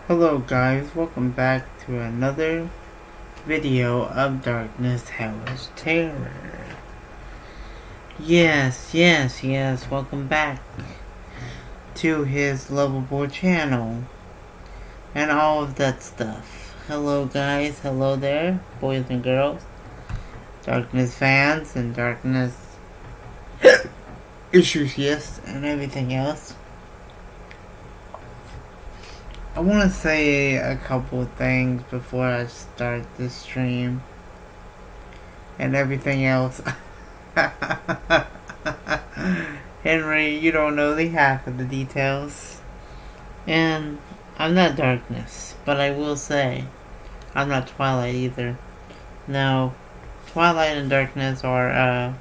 Hello guys, welcome back to another video of Darkness Hellish Terror. Yes, welcome back to his lovable channel and all of that stuff. Hello guys, hello there, boys and girls, Darkness fans and Darkness enthusiasts and everything else. I want to say a couple of things before I start this stream and everything else. Henry, you don't know the half of the details. And I'm not Darkness, but I will say I'm not Twilight either. No, Twilight and Darkness are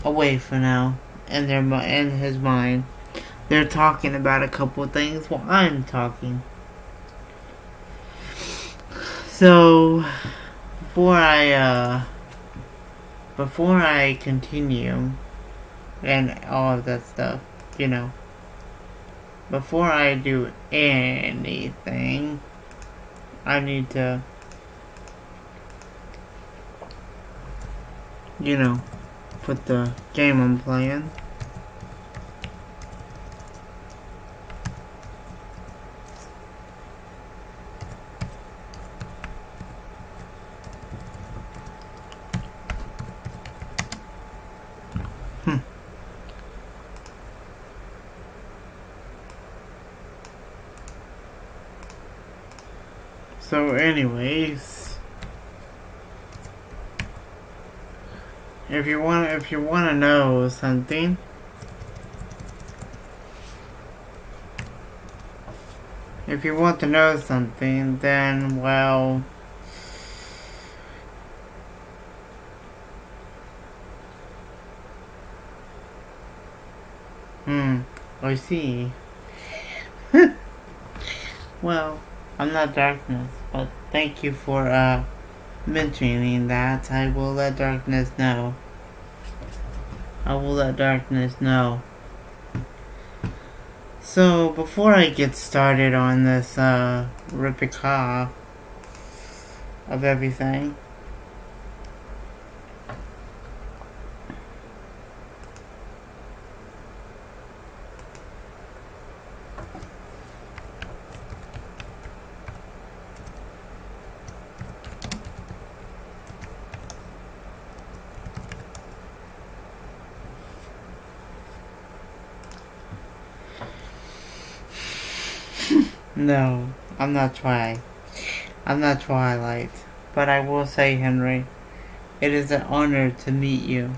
away for now in his mind. They're talking about a couple of things while I'm talking. So before I continue and all of that stuff, before I do anything, I need to, put the game I'm playing. So anyways, if you want to know something, then well, I see. Well, I'm not Darkness, but thank you for mentioning that. I will let Darkness know. So, before I get started on this replica of everything, no, I'm not Twilight. But I will say, Henry, it is an honor to meet you.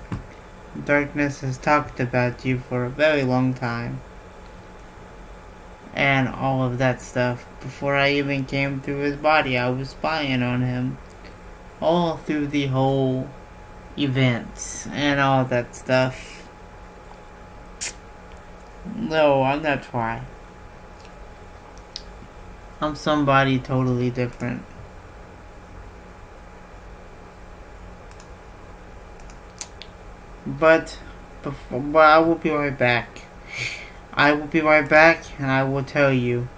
Darkness has talked about you for a very long time. And all of that stuff. Before I even came through his body, I was spying on him. All through the whole events and all that stuff. No, I'm not Twilight. I'm somebody totally different. But I will be right back. And I will tell you.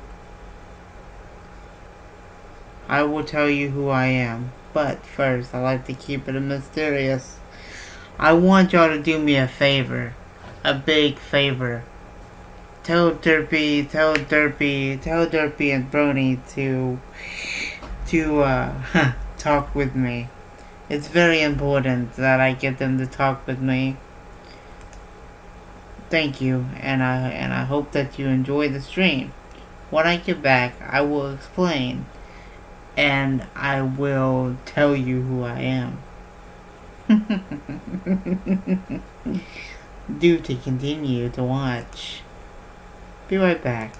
Who I am. But first, I like to keep it mysterious. I want y'all to do me a favor. A big favor. Tell Derpy and Brony to talk with me. It's very important that I get them to talk with me. Thank you, and I hope that you enjoy the stream. When I get back, I will explain, and I will tell you who I am. Do to continue to watch. Be right back.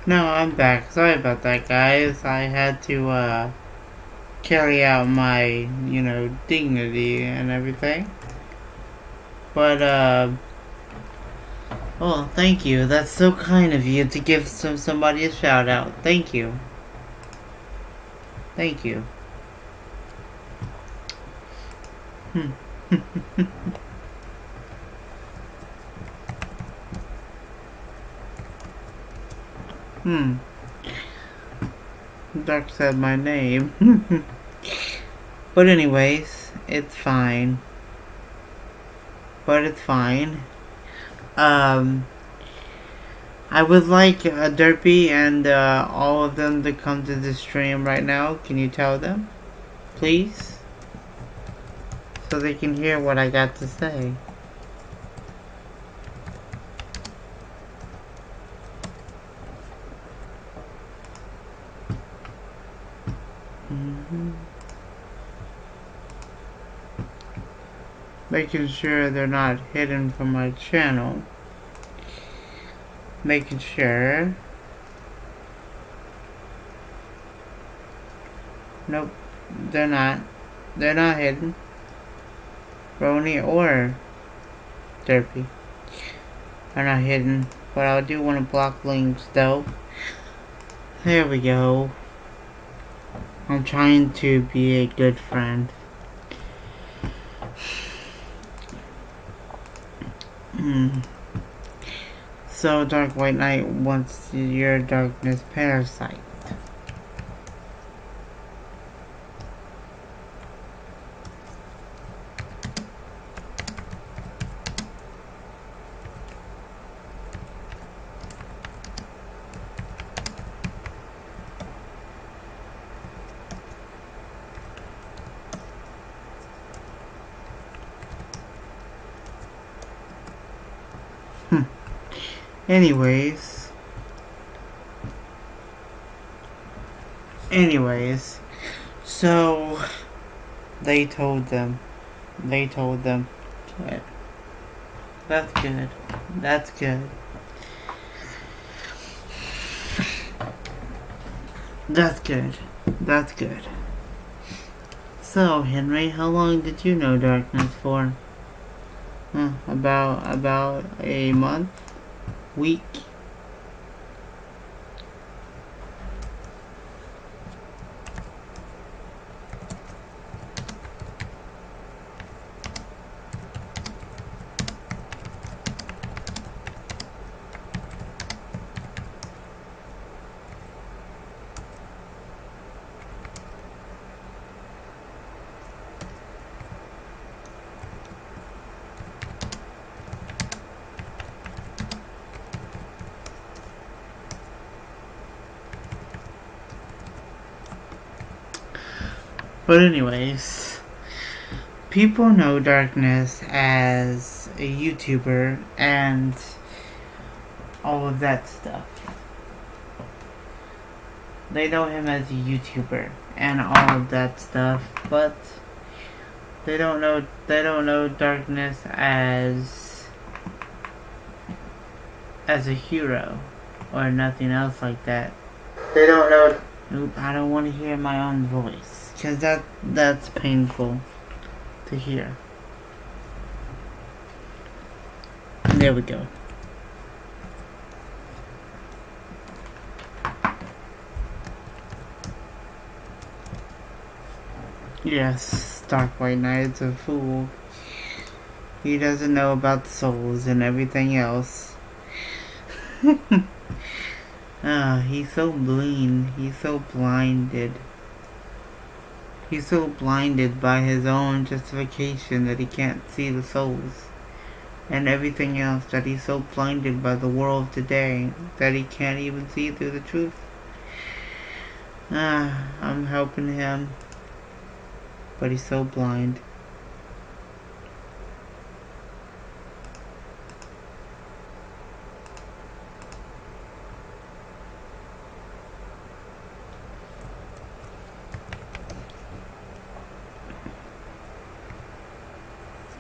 No, I'm back. Sorry about that, guys. I had to, carry out my, dignity and everything. But, well, thank you. That's so kind of you to give somebody a shout out. Thank you. Thank you. Duck said my name. But anyways, it's fine. But it's fine. I would like Derpy and all of them to come to the stream right now. Can you tell them? Please? So they can hear what I got to say. Making sure they're not hidden from my channel. Making sure. Nope, they're not. They're not hidden. Roni or Derpy are not hidden. But I do want to block links though. There we go. I'm trying to be a good friend. So Dark White Knight wants your darkness parasite. Anyways, so they told them. Good. That's good. That's good. That's good. That's good. So, Henry, how long did you know darkness for? About a month? Week? But anyways, people know Darkness as a YouTuber and all of that stuff. They know him as a YouTuber and all of that stuff, but they don't know Darkness as a hero or nothing else like that. They don't know. Nope, I don't want to hear my own voice. Because that's painful to hear. There we go. Yes, Dark White Knight's a fool. He doesn't know about the souls and everything else. He's so blind. He's so blinded. He's so blinded by his own justification that he can't see the souls and everything else, that he's so blinded by the world today that he can't even see through the truth. I'm helping him, but he's so blind.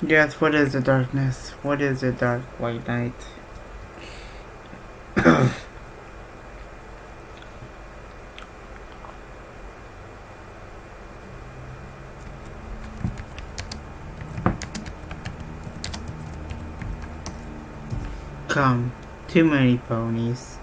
Yes, what is the darkness? What is the Dark White Knight? come. Too many ponies.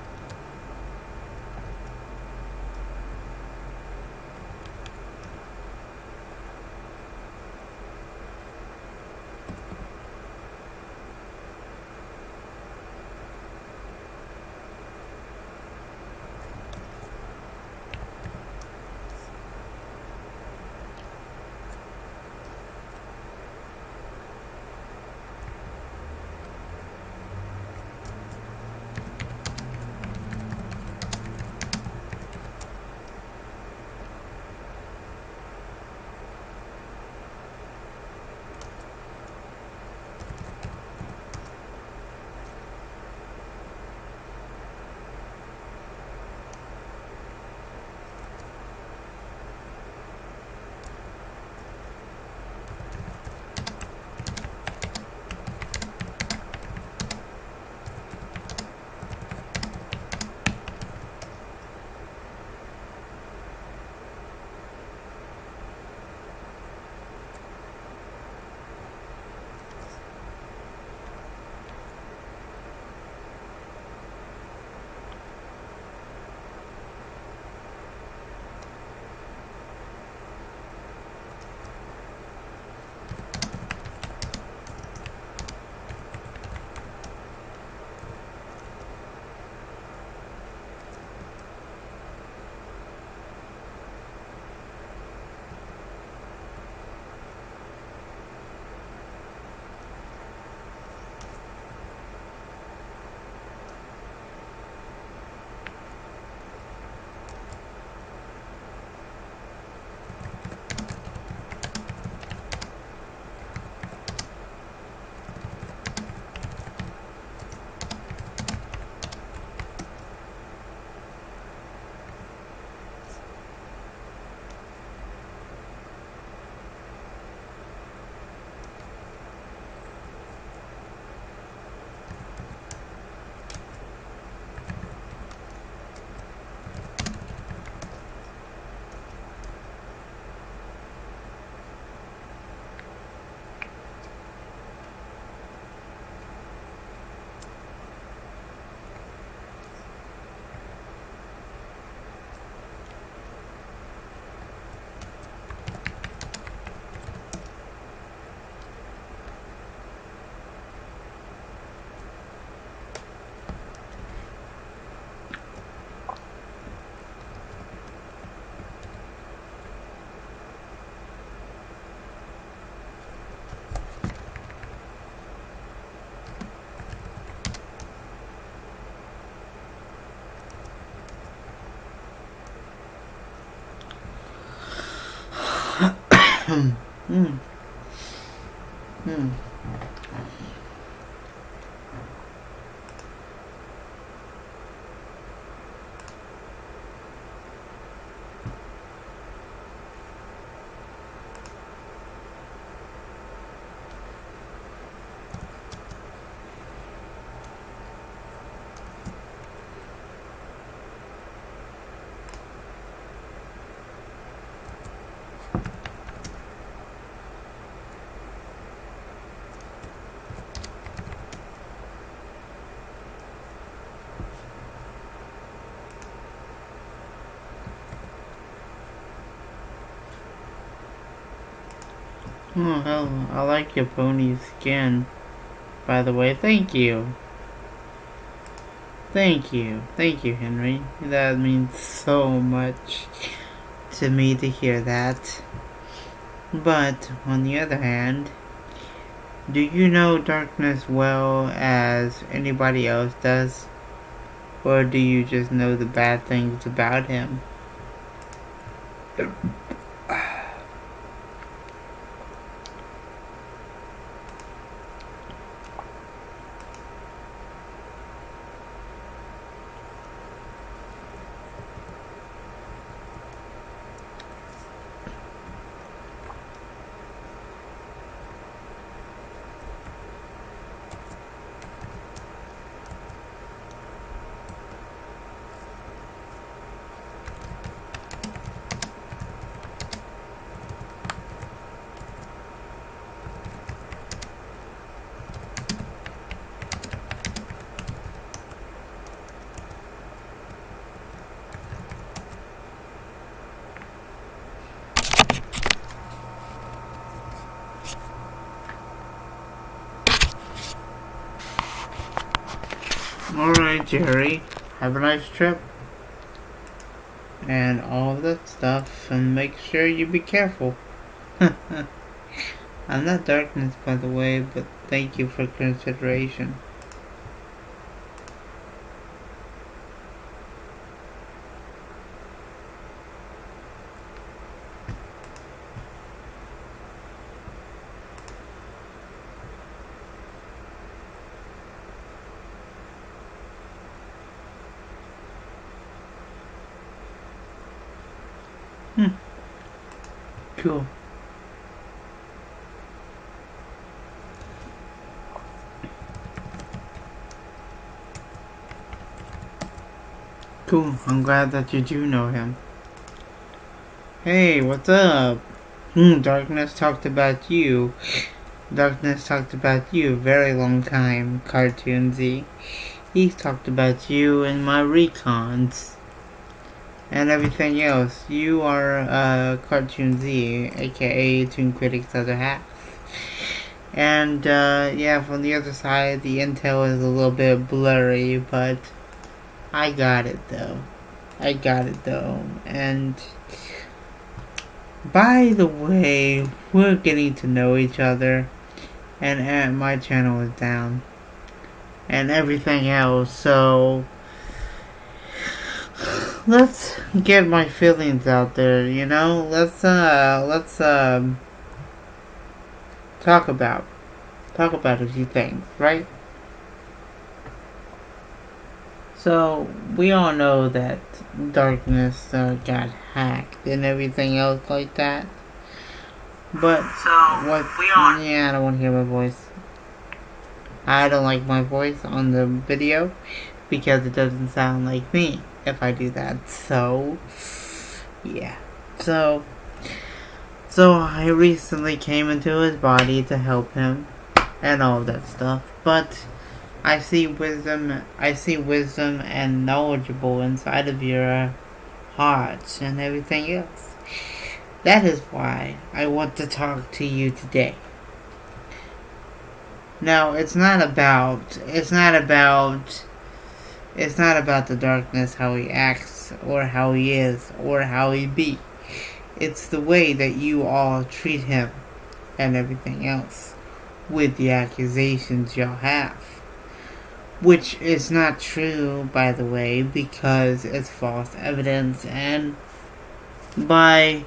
Hmm. Hmm. Hmm. Oh, hell, I like your pony's skin. By the way, thank you. Thank you. Thank you, Henry. That means so much to me to hear that. But, on the other hand, do you know Darkness well as anybody else does? Or do you just know the bad things about him? Alright, Jerry. Have a nice trip. And all of that stuff. And make sure you be careful. I'm not darkness, by the way, but thank you for consideration. Cool. Cool. I'm glad that you do know him. Hey, what's up? Darkness talked about you. Darkness talked about you a very long time, Cartoon Z. He's talked about you in my recons. And everything else. You are Cartoon Z, aka Toon Critic's other half. And yeah, from the other side, the intel is a little bit blurry, but I got it though. And by the way, we're getting to know each other, and my channel is down, and everything else, so let's get my feelings out there, you know? Let's talk about a few things, right? So, we all know that Darkness got hacked and everything else like that. But, yeah, I don't want to hear my voice. I don't like my voice on the video because it doesn't sound like me if I do that. So, yeah. So I recently came into his body to help him and all that stuff. But I see wisdom and knowledgeable inside of your hearts and everything else. That is why I want to talk to you today. Now, it's not about the Darkness, how he acts, or how he is, or how he be. It's the way that you all treat him and everything else with the accusations y'all have. Which is not true, by the way, because it's false evidence, and by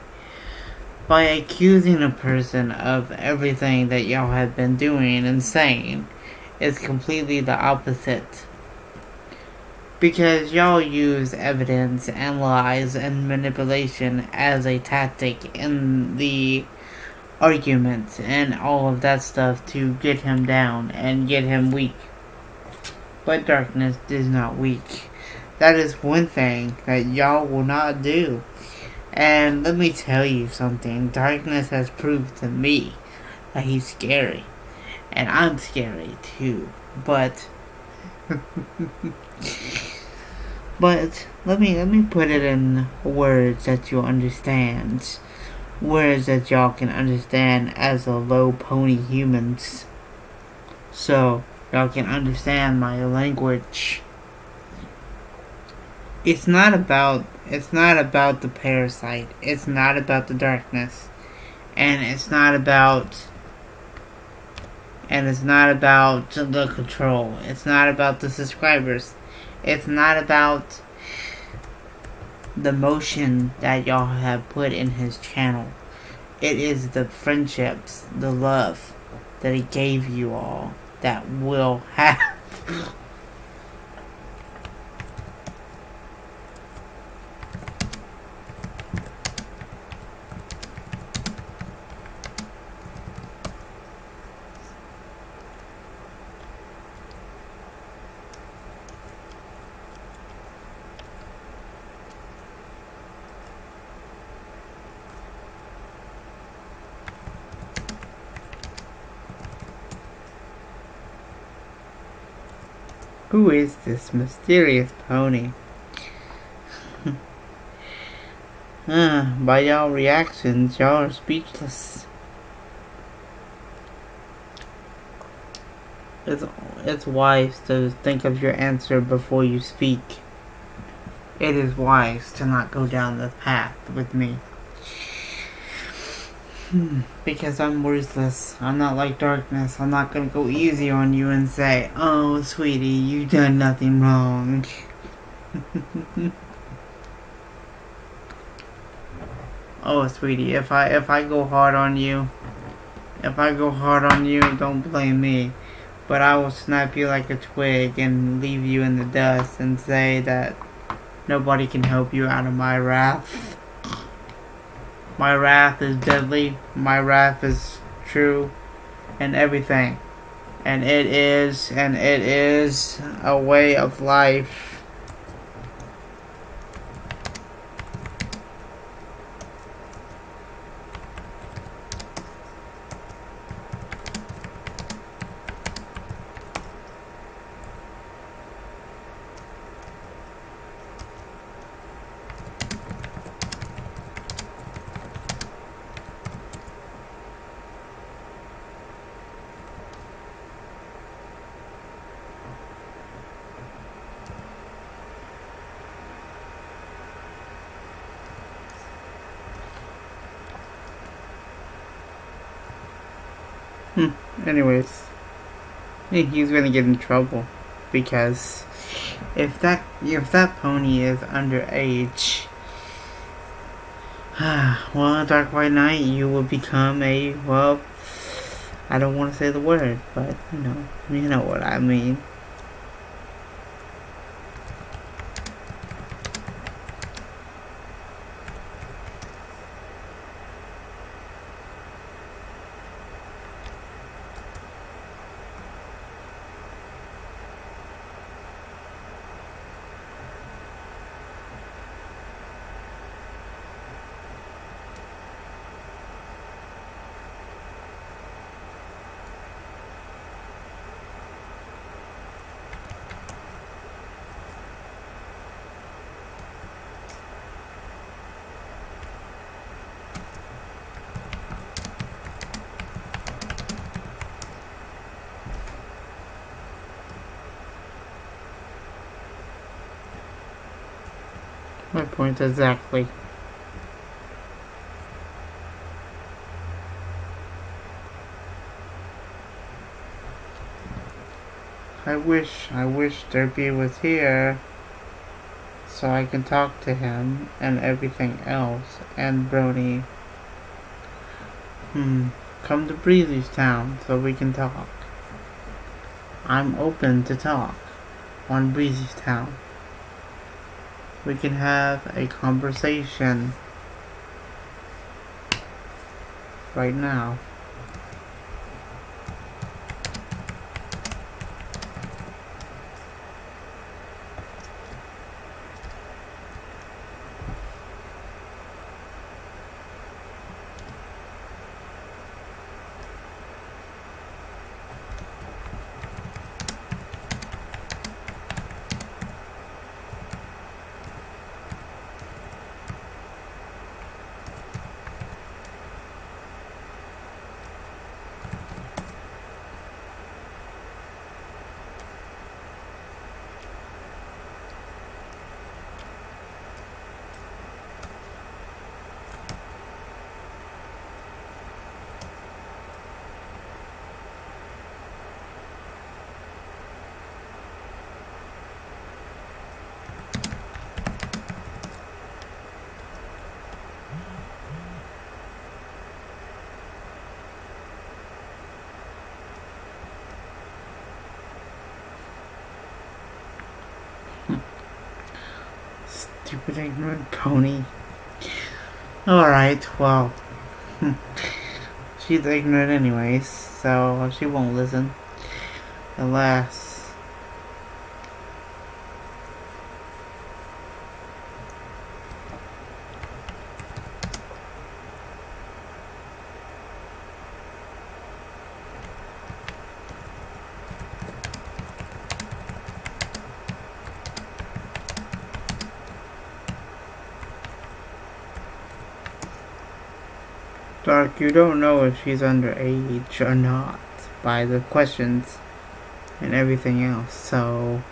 accusing a person of everything that y'all have been doing and saying is completely the opposite. Because y'all use evidence and lies and manipulation as a tactic in the arguments and all of that stuff to get him down and get him weak. But Darkness is not weak. That is one thing that y'all will not do. And let me tell you something. Darkness has proved to me that he's scary. And I'm scary too. But let me put it in words that you'll understand. Words that y'all can understand as a low pony humans. So y'all can understand my language. It's not about the parasite. It's not about the Darkness. And it's not about the control. It's not about the subscribers. It's not about the motion that y'all have put in his channel. It is the friendships, the love that he gave you all that will have. Who is this mysterious pony? By y'all reactions, y'all are speechless. It's, it's wise to think of your answer before you speak. It is wise to not go down this path with me. Because I'm ruthless. I'm not like darkness. I'm not gonna go easy on you and say, "Oh, sweetie, you done nothing wrong." Oh, sweetie, if I go hard on you, don't blame me. But I will snap you like a twig and leave you in the dust and say that nobody can help you out of my wrath. My wrath is deadly, my wrath is true, and everything. And it is a way of life. Anyways, he's gonna get in trouble because if that pony is underage, well, Dark White Knight, you will become a, well, I don't want to say the word, but you know what I mean. My point exactly. I wish Derpy was here so I can talk to him and everything else. And Brony, come to Breezy's town so we can talk. I'm open to talk on Breezy's town. We can have a conversation right now. Stupid ignorant pony. Alright, well, she's ignorant anyways, so she won't listen. Alas. Dark, you don't know if she's underage or not by the questions and everything else. So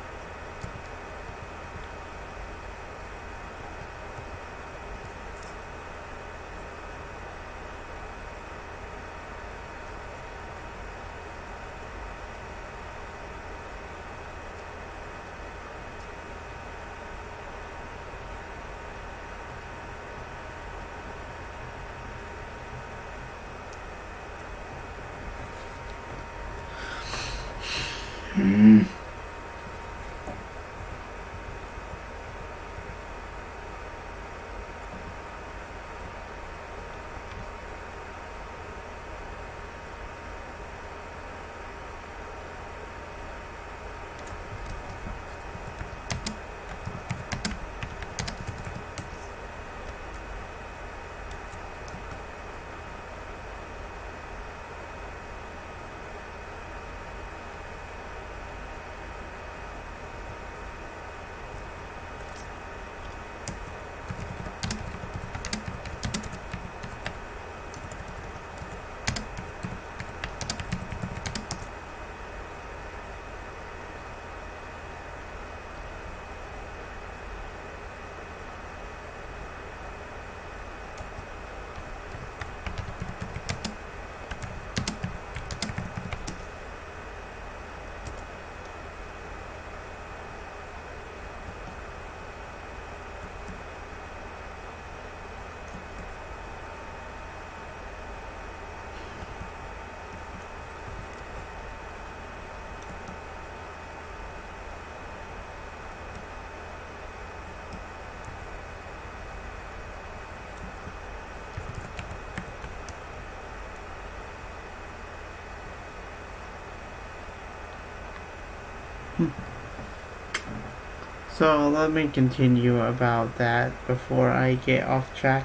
So let me continue about that before I get off track.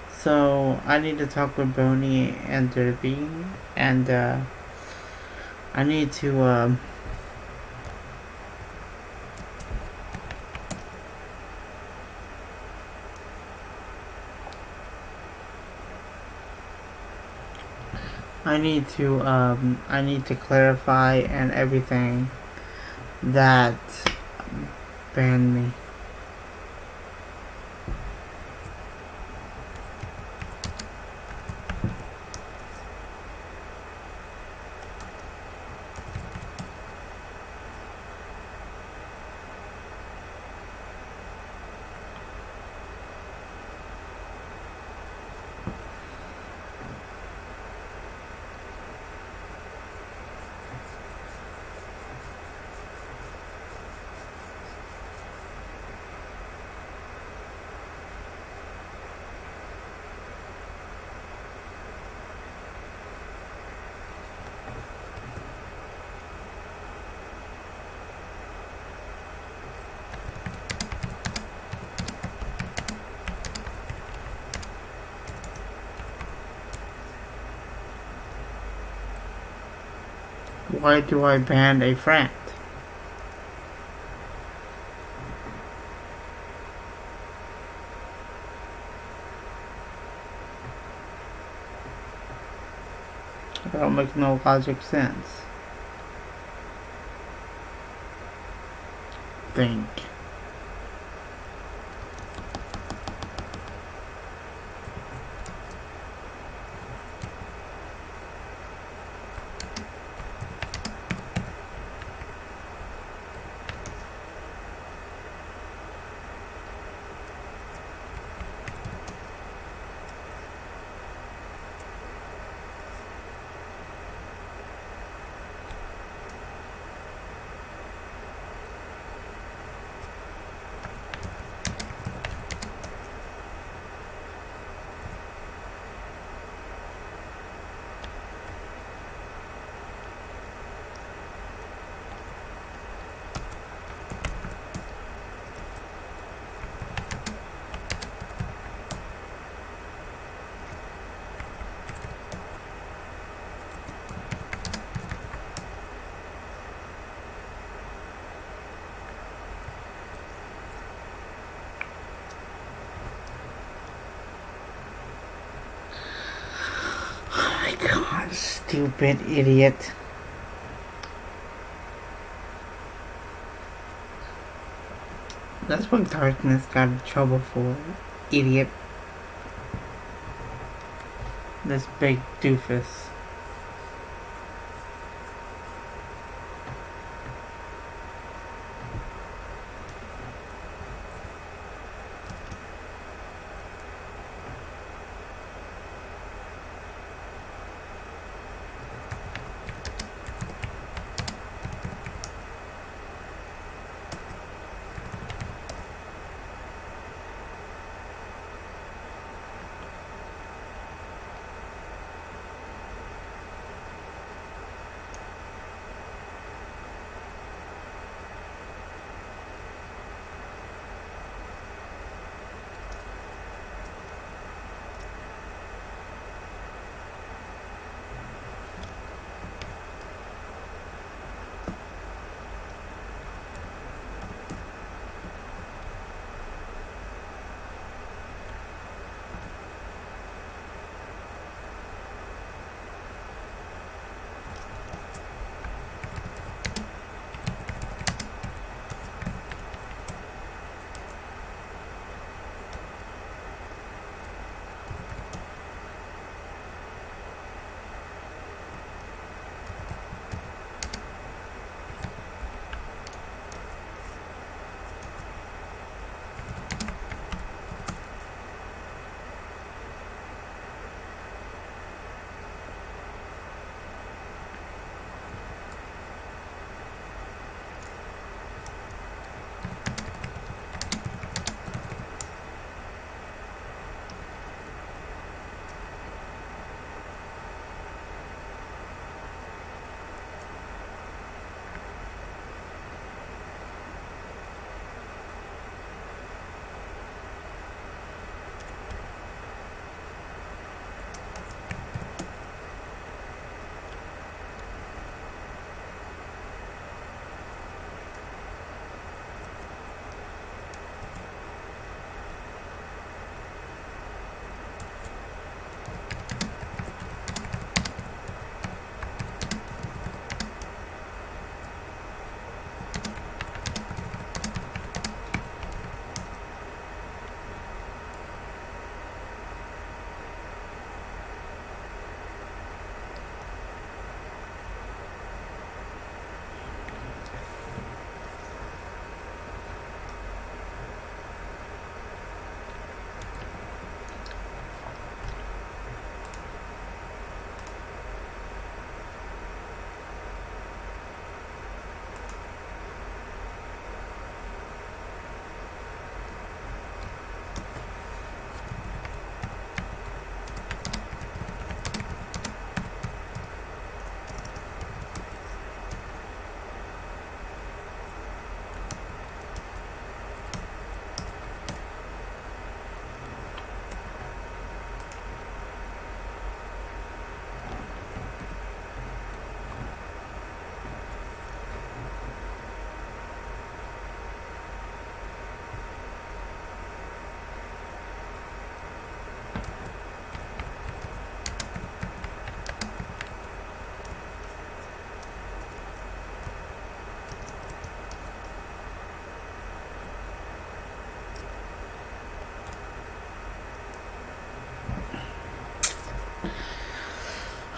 So I need to talk with Boney and Derby, and I need to I need to clarify and everything that banned me. Why do I ban a friend? That don't make no logic sense. Think. God, stupid idiot. That's what darkness got in trouble for, idiot. This big doofus.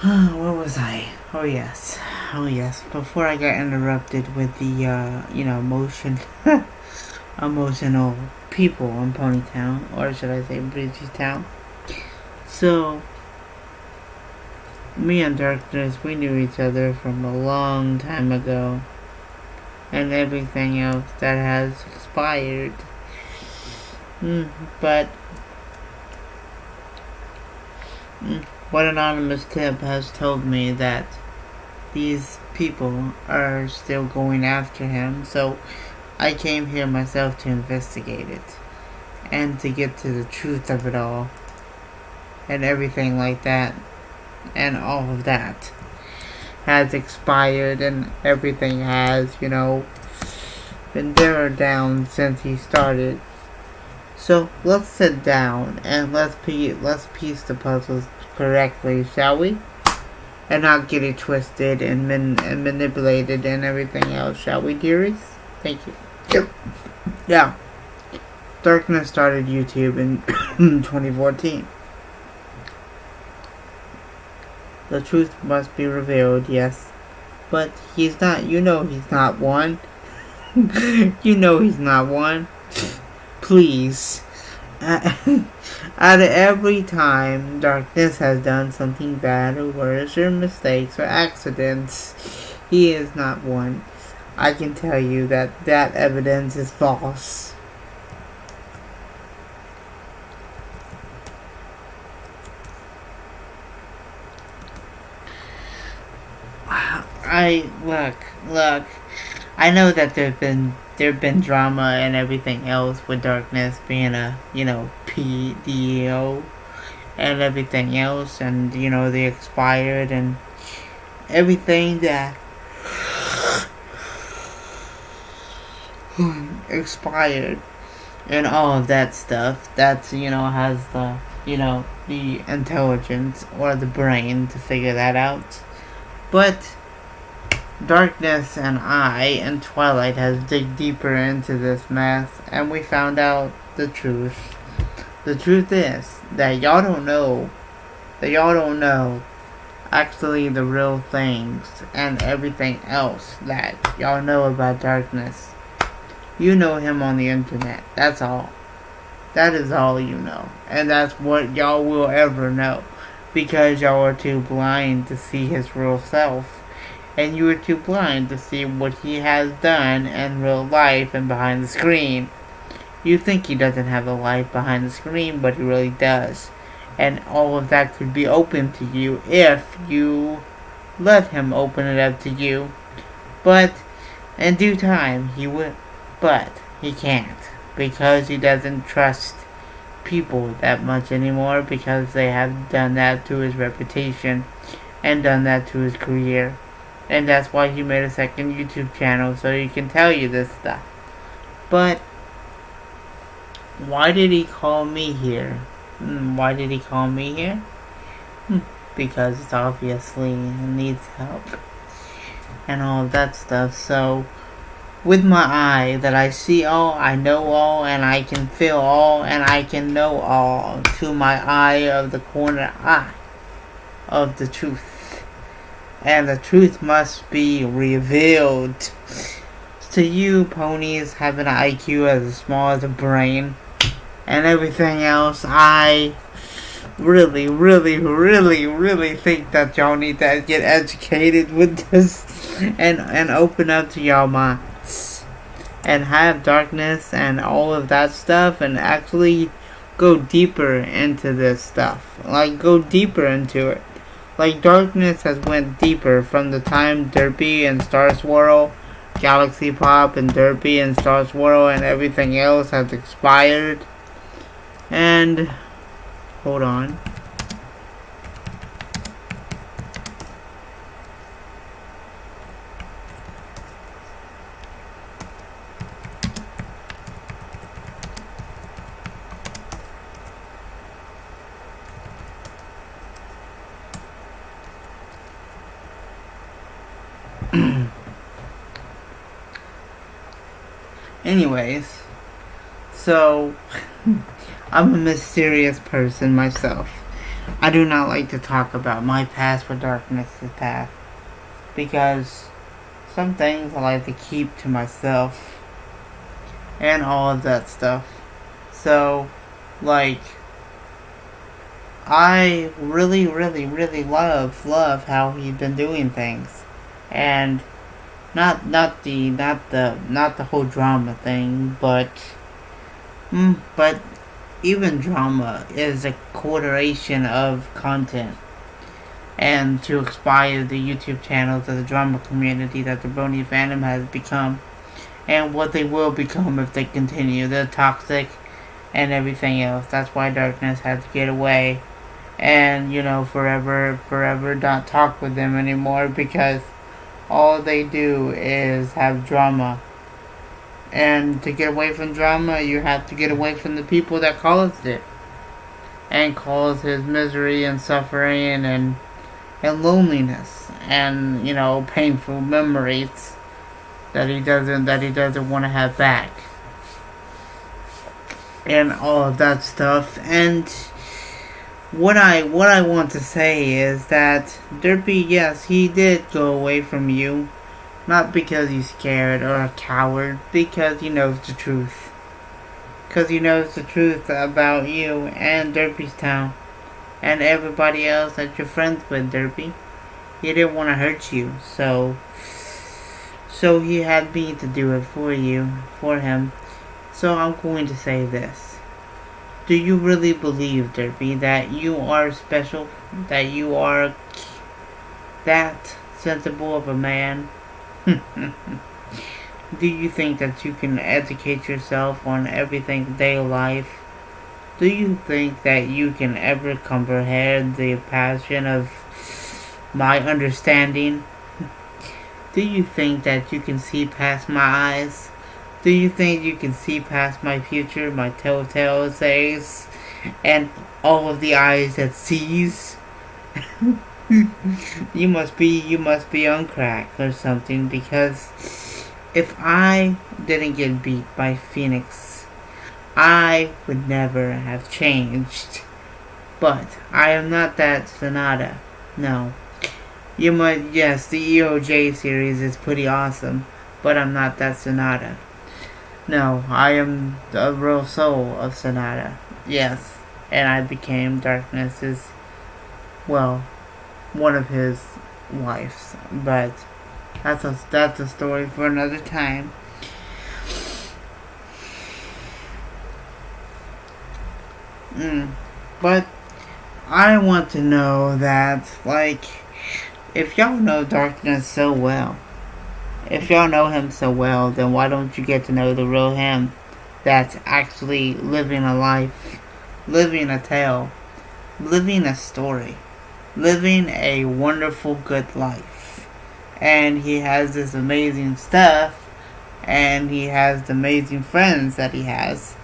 Where was I? Oh yes. Oh yes. Before I got interrupted with the emotional people in Ponytown, or should I say Bridgetown. So me and Darkness, we knew each other from a long time ago, and everything else that has expired. But one anonymous tip has told me that these people are still going after him, so I came here myself to investigate it and to get to the truth of it all and everything like that, and all of that has expired and everything has, been there down since he started. So let's sit down and let's piece the puzzles correctly, shall we? And not get it twisted and manipulated and everything else, shall we, dearies? Thank you. Yeah. Darkness started YouTube in 2014. The truth must be revealed, yes. But he's not, he's not one. He's not one. Please. Out of every time Darkness has done something bad or worse or mistakes or accidents, he is not one. I can tell you that evidence is false. Look. I know that there've been drama and everything else with Darkness being a, PDO and everything else, and, they expired and everything that expired and all of that stuff. That's, has the, the intelligence or the brain to figure that out. But Darkness and I and Twilight has dig deeper into this mess, and we found out the truth. The truth is that y'all don't know actually the real things and everything else that y'all know about Darkness. You know him on the internet. That's all. That is all you know. And that's what y'all will ever know. Because y'all are too blind to see his real self. And you are too blind to see what he has done in real life and behind the screen. You think he doesn't have a life behind the screen, but he really does. And all of that could be open to you if you let him open it up to you. But in due time, he will. But he can't. Because he doesn't trust people that much anymore, because they have done that to his reputation and done that to his career. And that's why he made a second YouTube channel, so he can tell you this stuff. But why did he call me here? Why did he call me here? Because it's obviously needs help and all of that stuff. So with my eye that I see all, I know all, and I can feel all, and I can know all, to my eye of the corner eye of the truth. And the truth must be revealed. To you, ponies have an IQ as small as a brain and everything else. I really think that y'all need to get educated with this and open up to y'all minds and have Darkness and all of that stuff, and actually go deeper into this stuff. Like, go deeper into it. Like, Darkness has went deeper from the time Derpy and Star Swirl, Galaxy Pop and Derpy and Star Swirl and everything else has expired. And hold on. Anyways, so I'm a mysterious person myself. I do not like to talk about my past with Darkness's past, because some things I like to keep to myself and all of that stuff. So, like, I really love how he's been doing things, and not the whole drama thing, but even drama is a correlation of content, and to expire the YouTube channels of the drama community that the Brony fandom has become, and what they will become if they continue. They're toxic and everything else. That's why Darkness had to get away and, forever not talk with them anymore, because all they do is have drama. And to get away from drama, you have to get away from the people that caused it, and caused his misery and suffering and loneliness and, painful memories that he doesn't want to have back. and all of that stuff. And what I want to say is that Derpy, yes, he did go away from you, not because he's scared or a coward, because he knows the truth. Because he knows the truth about you and Derpy's town and everybody else that you're friends with, Derpy. He didn't want to hurt you, so he had me to do it for you, for him. So I'm going to say this. Do you really believe, Derpy, that you are special? That you are that sensible of a man? Do you think that you can educate yourself on everything day life? Do you think that you can ever comprehend the passion of my understanding? Do you think that you can see past my eyes? Do you think you can see past my future, my telltale days, and all of the eyes that sees? You must be on crack or something, because if I didn't get beat by Phoenix, I would never have changed. But I am not that Sonata. No. Yes, the EOJ series is pretty awesome, but I'm not that Sonata. No, I am the real soul of Sonata. Yes, and I became Darkness's, well, one of his wives. But that's a story for another time. But I want to know that, like, if y'all know Darkness so well, if y'all know him so well, then why don't you get to know the real him that's actually living a life, living a tale, living a story, living a wonderful good life. And he has this amazing stuff, and he has the amazing friends that he has,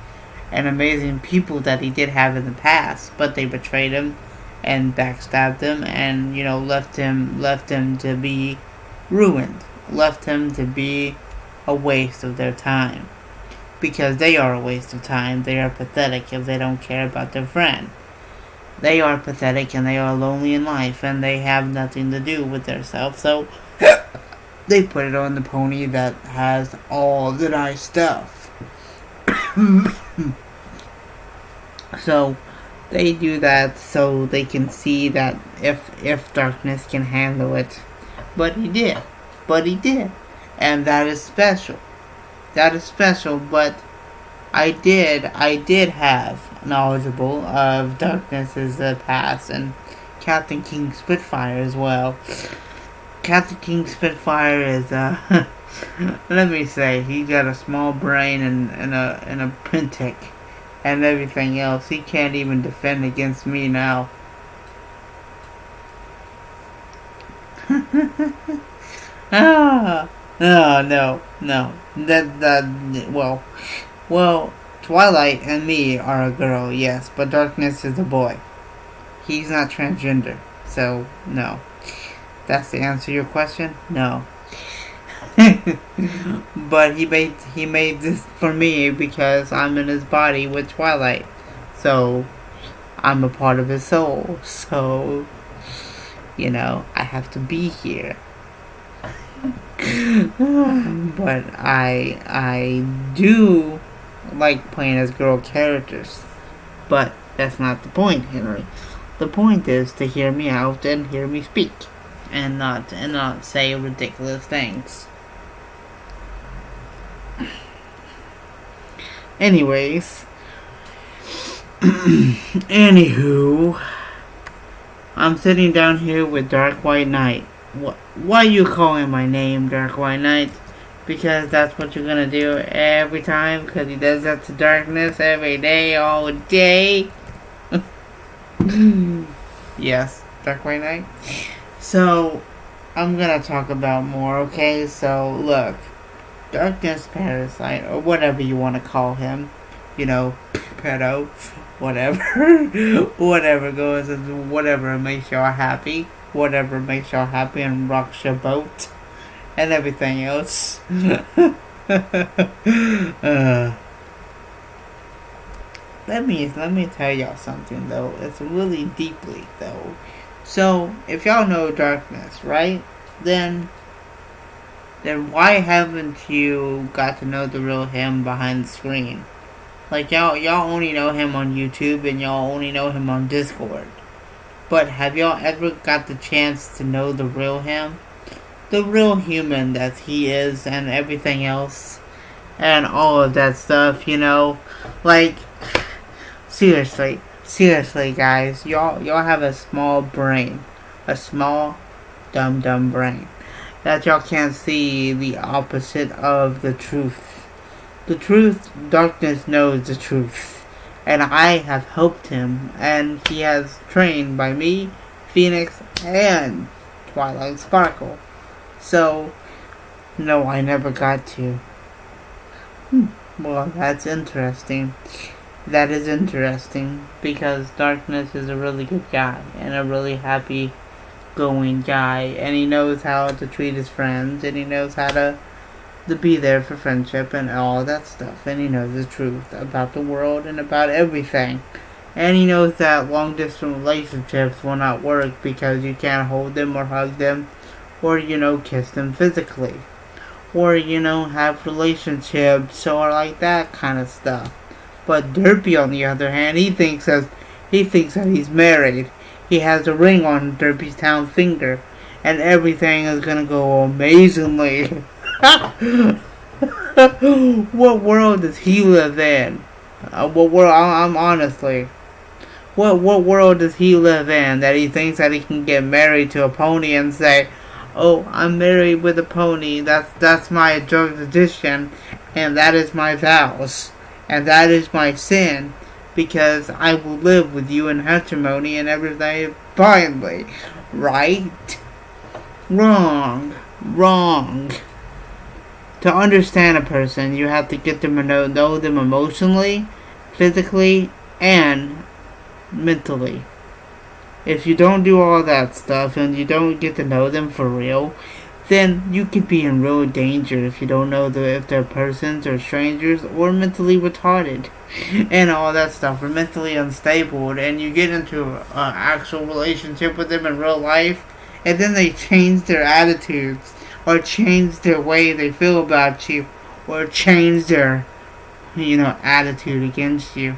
and amazing people that he did have in the past, but they betrayed him and backstabbed him, and left him to be ruined, left him to be a waste of their time, because they are a waste of time. They are pathetic if they don't care about their friend. They are pathetic and they are lonely in life, and they have nothing to do with themselves, so they put it on the pony that has all the nice stuff. So they do that so they can see that if Darkness can handle it. But he did. And that is special. But I did have knowledgeable of Darkness's past and Captain King Spitfire as well. Captain King Spitfire is let me say, he got a small brain and a Pentic and everything else. He can't even defend against me now. No. Well, Twilight and me are a girl, yes, but Darkness is a boy. He's not transgender, so no. That's the answer to your question? No. But he made this for me because I'm in his body with Twilight. So I'm a part of his soul. So I have to be here. But I do like playing as girl characters. But that's not the point, Henry. The point is to hear me out and hear me speak. And not say ridiculous things. Anyways, anywho, I'm sitting down here with Dark White Knight. Why are you calling my name Dark White Knight? Because that's what you're gonna do every time? Because he does that to Darkness every day, all day? Yes, Dark White Knight. So, I'm gonna talk about more, okay? So, look. Darkness Parasite, or whatever you want to call him, pedo, whatever, whatever goes, whatever makes y'all happy, and rocks your boat, and everything else. let me tell y'all something though. It's really deeply though. So if y'all know darkness, right? Then why haven't you got to know the real him behind the screen? Like y'all only know him on YouTube and y'all only know him on Discord. But have y'all ever got the chance to know the real him? The real human that he is and everything else and all of that stuff, Like seriously, guys, y'all have a small brain. A small dumb brain. That y'all can't see the opposite of the truth. The truth, darkness knows the truth. And I have helped him, and he has trained by me, Phoenix, and Twilight Sparkle. So, no, I never got to. Well, that's interesting. That is interesting, because Darkness is a really good guy, and a really happy going guy, and he knows how to treat his friends, and he knows how to be there for friendship and all that stuff, and he knows the truth about the world and about everything. And he knows that long distance relationships will not work because you can't hold them or hug them or, kiss them physically. Or, have relationships or like that kind of stuff. But Derpy, on the other hand, he thinks that he's married. He has a ring on Derpy's town finger, and everything is gonna go amazingly. What world does he live in? What world? I'm honestly. What world does he live in that he thinks that he can get married to a pony and say, "Oh, I'm married with a pony. That's my drug addiction, and that is my vows, and that is my sin, because I will live with you in matrimony and everything finally." Right? Wrong. To understand a person, you have to get them to know them emotionally, physically, and mentally. If you don't do all that stuff and you don't get to know them for real, then you could be in real danger if you don't know if they're persons or strangers or mentally retarded and all that stuff, or mentally unstable, and you get into an actual relationship with them in real life, and then they change their attitudes or change their way they feel about you or change their attitude against you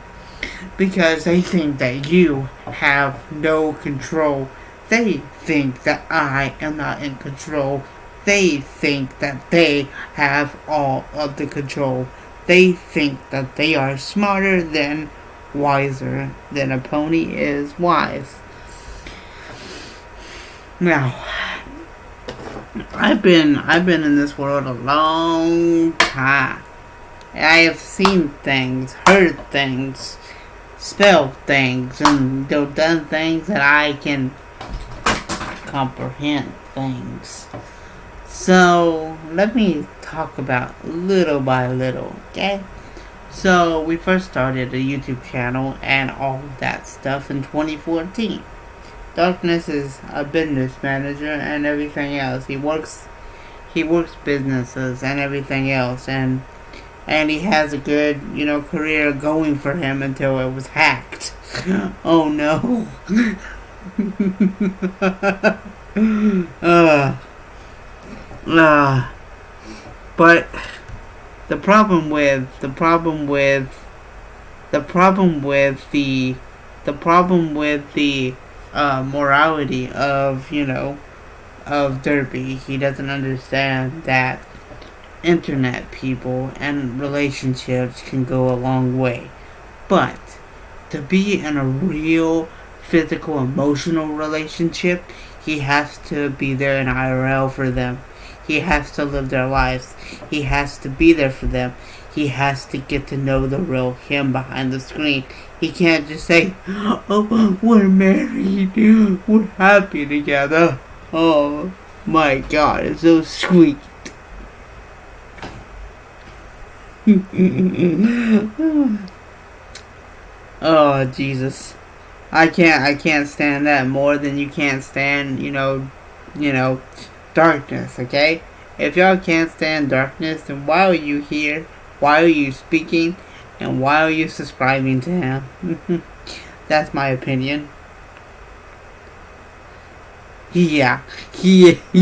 because they think that you have no control. They think that I am not in control. They think that they have all of the control. They think that they are smarter than wiser than a pony is wise. Now, I've been in this world a long time. I have seen things, heard things, spelled things, and done things that I can comprehend things. So, let me talk about little by little, okay? So, we first started a YouTube channel and all that stuff in 2014. Darkness is a business manager and everything else. He works businesses and everything else, and he has a good, career going for him until it was hacked. Oh no. But the problem with the morality of Derpy, he doesn't understand that internet people and relationships can go a long way, but to be in a real physical emotional relationship, he has to be there in IRL for them. He has to live their lives. He has to be there for them. He has to get to know the real him behind the screen. He can't just say, "Oh, we're married. We're happy together. Oh my God, it's so sweet." Oh Jesus, I can't stand that more than you can't stand darkness. Okay, if y'all can't stand darkness, then why are you here? Why are you speaking? And why are you subscribing to him? That's my opinion. Yeah, yes,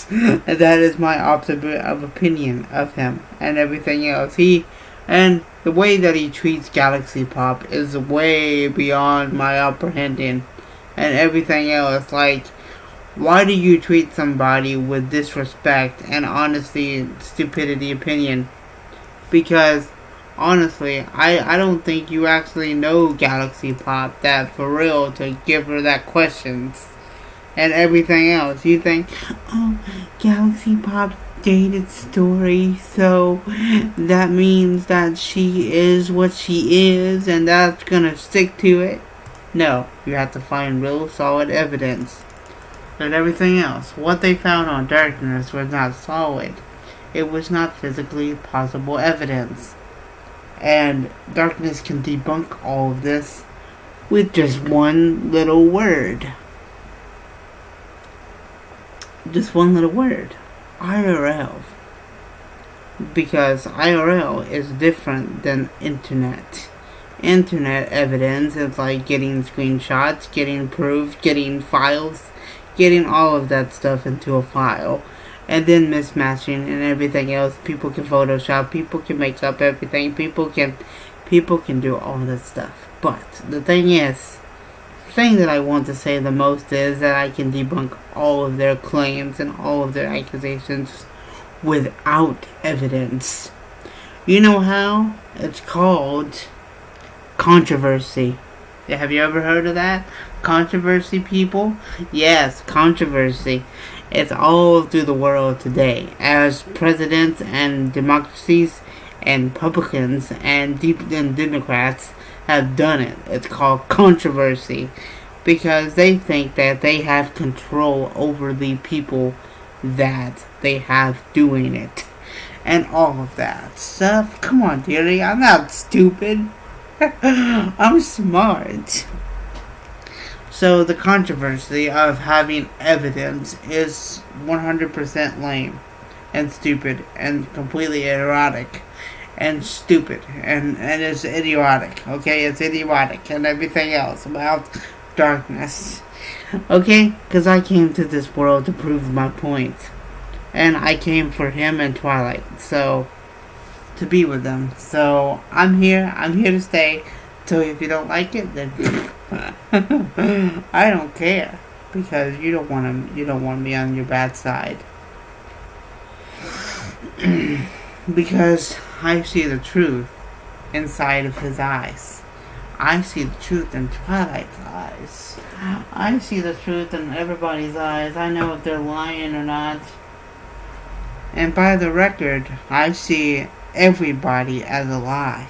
that is my opinion of him and everything else. And the way that he treats Galaxy Pop is way beyond my apprehending and everything else. Like, why do you treat somebody with disrespect and honesty and stupidity opinion? Because honestly, I don't think you actually know Galaxy Pop that for real to give her that questions and everything else. You think, oh, Galaxy Pop dated Story, so that means that she is what she is and that's gonna stick to it. No, you have to find real solid evidence. And everything else, what they found on Darkness was not solid. It was not physically possible evidence. And Darkness can debunk all of this with just one little word. Just one little word. IRL. Because IRL is different than internet. Internet evidence is like getting screenshots, getting proof, getting files, getting all of that stuff into a file. And then mismatching and everything else. People can Photoshop, people can make up everything, people can do all that stuff. But the thing that I want to say the most is that I can debunk all of their claims and all of their accusations without evidence. You know how? It's called controversy. Have you ever heard of that? Controversy, people? Yes, controversy. It's all through the world today. As presidents and democracies and Republicans and Democrats have done it. It's called controversy. Because they think that they have control over the people that they have doing it. And all of that stuff. Come on, dearie. I'm not stupid. I'm smart. So the controversy of having evidence is 100% lame and stupid and completely erotic and stupid and it's idiotic. Okay, it's idiotic and everything else about Darkness. Okay, because I came to this world to prove my point. And I came for him and Twilight. So, to be with them. So, I'm here to stay. So if you don't like it, then I don't care, because you don't want me on your bad side. Because I see the truth inside of his eyes. I see the truth in Twilight's eyes. I see the truth in everybody's eyes. I know if they're lying or not. And by the record, I see everybody as a lie.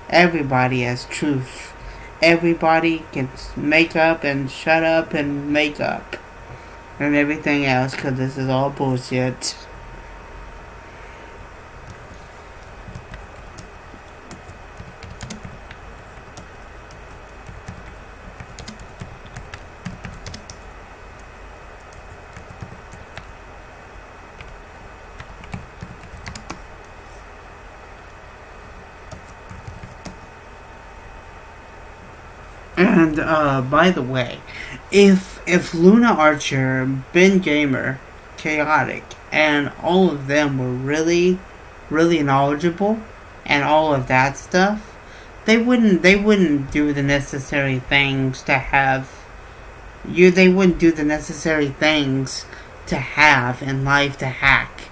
Everybody as truth. Everybody can make up and shut up and make up. And everything else, because this is all bullshit. And by the way, if Luna Archer, Ben Gamer, Chaotic, and all of them were really, really knowledgeable and all of that stuff, they wouldn't do the necessary things to have they wouldn't do the necessary things to have in life to hack.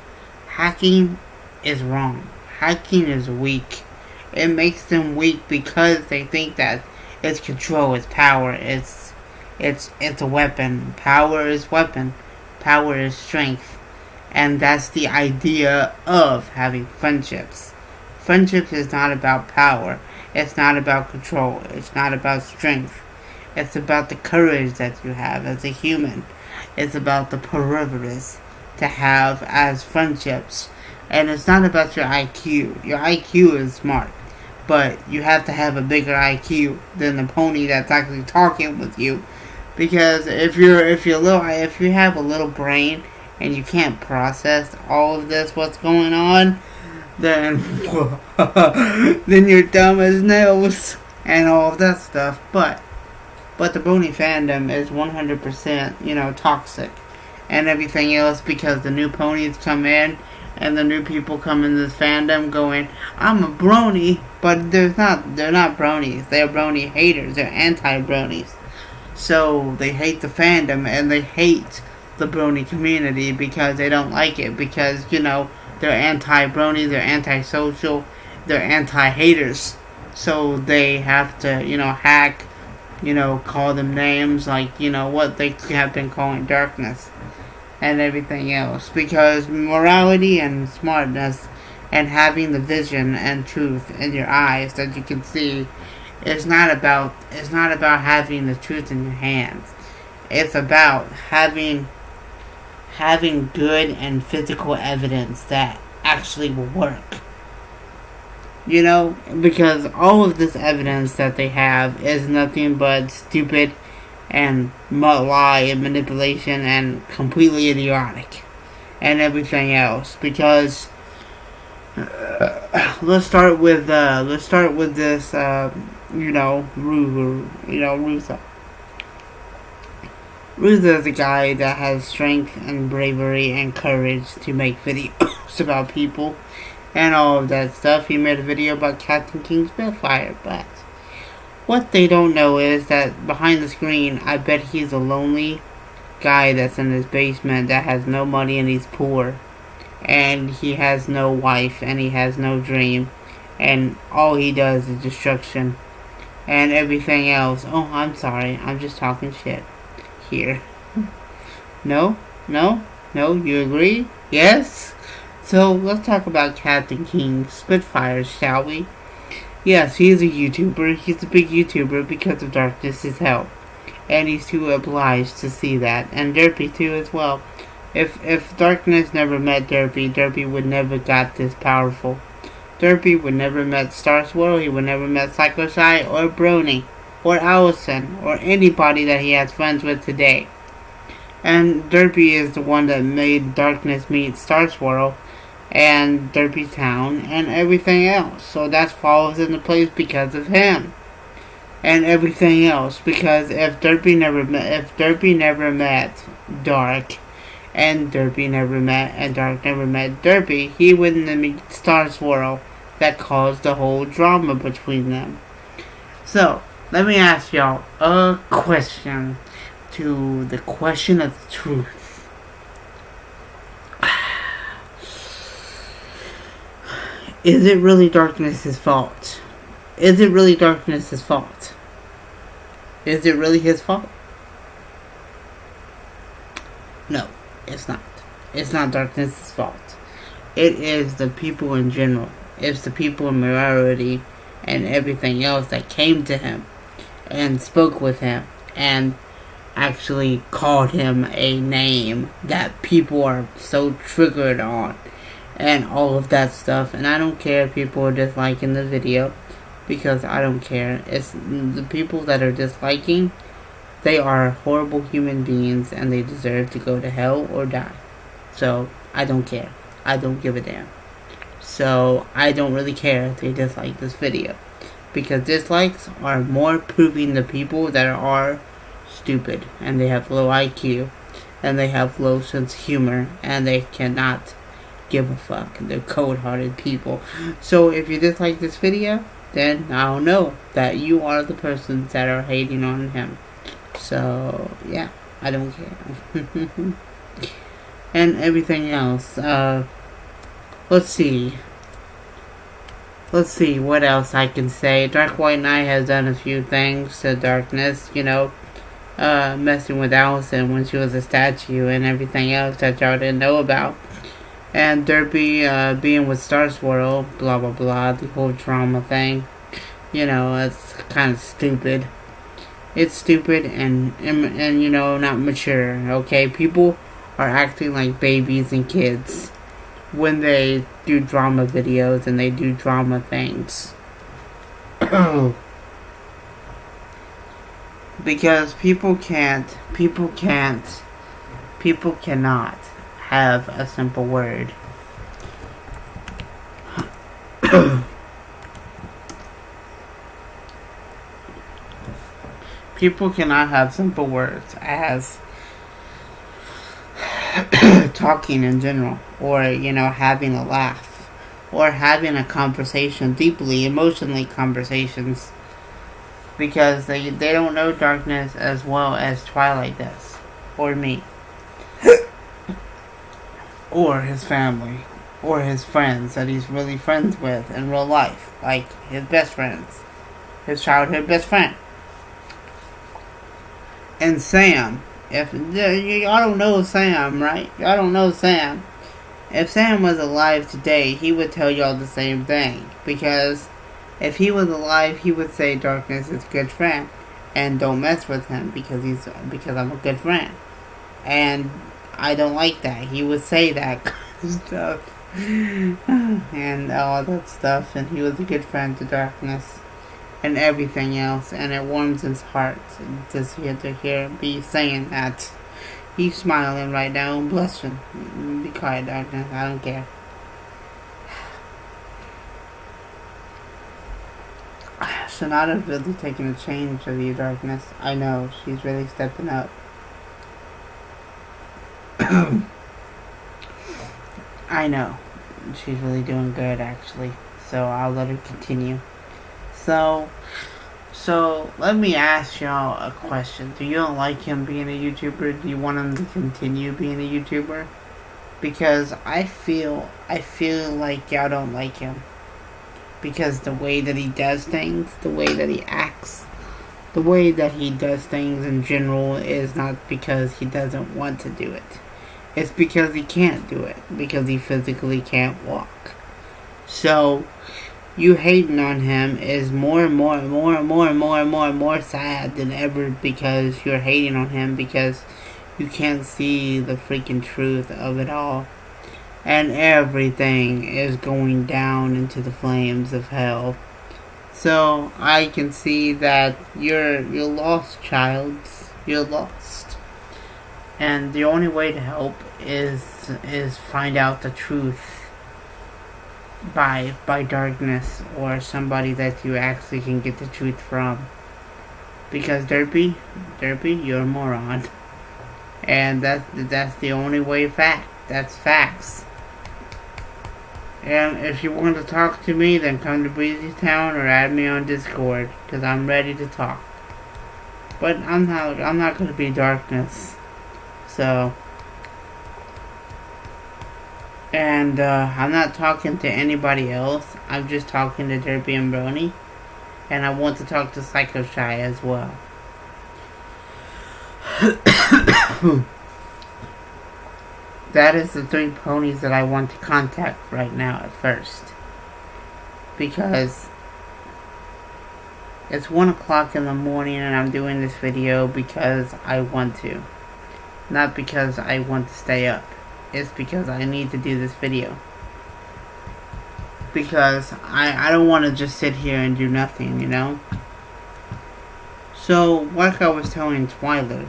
Hacking is wrong. Hacking is weak. It makes them weak because they think that it's control, it's power, it's a weapon. Power is weapon. Power is strength. And that's the idea of having friendships. Friendship is not about power. It's not about control. It's not about strength. It's about the courage that you have as a human. It's about the prerogative to have as friendships. And it's not about your IQ. Your IQ is smart. But you have to have a bigger IQ than the pony that's actually talking with you, because if you have a little brain and you can't process all of this, what's going on, then then you're dumb as nails and all of that stuff. But the brony fandom is 100%, toxic and everything else, because the new ponies come in and the new people come in this fandom going, I'm a brony, but they're not bronies. They're brony haters. They're anti-bronies. So they hate the fandom and they hate the brony community because they don't like it, because, they're anti-bronies, they're anti-social, they're anti-haters. So they have to, hack, call them names like, what they have been calling darkness and everything else, because morality and smartness and having the vision and truth in your eyes that you can see is not about having the truth in your hands. It's about having good and physical evidence that actually will work. Because all of this evidence that they have is nothing but stupid and lie and manipulation and completely idiotic and everything else. Because let's start with this Ruza. Ruza is a guy that has strength and bravery and courage to make videos about people and all of that stuff. He made a video about Captain King Spitfire, but what they don't know is that behind the screen, I bet he's a lonely guy that's in his basement that has no money and he's poor. And he has no wife and he has no dream. And all he does is destruction and everything else. Oh, I'm sorry. I'm just talking shit here. No, you agree? Yes? So let's talk about Captain King Spitfire, shall we? Yes, he's a YouTuber. He's a big YouTuber because of Darkness's help. And he's too obliged to see that. And Derpy too as well. If Darkness never met Derpy, Derpy would never got this powerful. Derpy would never met Star Swirl, he would never met Psycho Shy or Brony or Allison or anybody that he has friends with today. And Derpy is the one that made Darkness meet Star Swirl and Derpy Town and everything else. So that falls into place because of him. And everything else, because if Derpy never met Dark, and Derpy never met, and Dark never met Derpy, he wouldn't meet Star Swirl. That caused the whole drama between them. So, let me ask y'all a question, to the question of the truth. Is it really Darkness's fault? Is it really Darkness's fault? Is it really his fault? No, it's not. It's not Darkness's fault. It is the people in general. It's the people in morality and everything else that came to him and spoke with him and actually called him a name that people are so triggered on and all of that stuff. And I don't care if people are disliking the video, because I don't care. It's the people that are disliking, they are horrible human beings and they deserve to go to hell or die. So I don't care. I don't give a damn. So I don't really care if they dislike this video, because dislikes are more proving the people that are stupid and they have low IQ and they have low sense of humor and they cannot give a fuck. They're cold-hearted people. So if you dislike this video, then I'll know that you are the persons that are hating on him. So yeah, I don't care. And everything else. Let's see what else I can say. Dark White Knight has done a few things to Darkness, messing with Allison when she was a statue and everything else that y'all didn't know about. And Derpy being with Star Swirl, blah blah blah, the whole drama thing. It's kind of stupid. It's stupid and not mature, okay? People are acting like babies and kids when they do drama videos and they do drama things. Because people cannot have a simple word. People cannot have simple words as talking in general, or, having a laugh, or having a conversation, deeply, emotionally conversations, because they don't know darkness as well as Twilight does, or me, or his family, or his friends that he's really friends with in real life, like his best friends, his childhood best friend. And Sam, if y'all don't know Sam, right? Y'all don't know Sam. If Sam was alive today, he would tell y'all the same thing. Because if he was alive, he would say darkness is a good friend, and don't mess with him because I'm a good friend. And I don't like that. He would say that kind of stuff and all that stuff. And he was a good friend to darkness and everything else, and it warms his heart to hear me saying that. He's smiling right now, bless him. Be quiet, darkness, I don't care. Sonata's really taking a change of you, darkness. I know, she's really stepping up. I know, she's really doing good, actually, so I'll let her continue. So let me ask y'all a question. Do you don't like him being a YouTuber? Do you want him to continue being a YouTuber? Because I feel like y'all don't like him. Because the way that he does things, the way that he acts, the way that he does things in general is not because he doesn't want to do it. It's because he can't do it. Because he physically can't walk. So you hating on him is more sad than ever, because you're hating on him because you can't see the freaking truth of it all. And everything is going down into the flames of hell. So I can see that you're lost, child. You're lost. And the only way to help is find out the truth by darkness, or somebody that you actually can get the truth from. Because Derpy, you're a moron. And that's the only way that's facts. And if you want to talk to me, then come to Breezy Town or add me on Discord, because I'm ready to talk. But I'm not going to be darkness. So, and I'm not talking to anybody else. I'm just talking to Derpy and Brony. And I want to talk to Psycho Shy as well. That is the 3 ponies that I want to contact right now at first. Because it's 1 o'clock in the morning and I'm doing this video because I want to. Not because I want to stay up. It's because I need to do this video. Because I don't want to just sit here and do nothing, you know? So, like I was telling Twyler,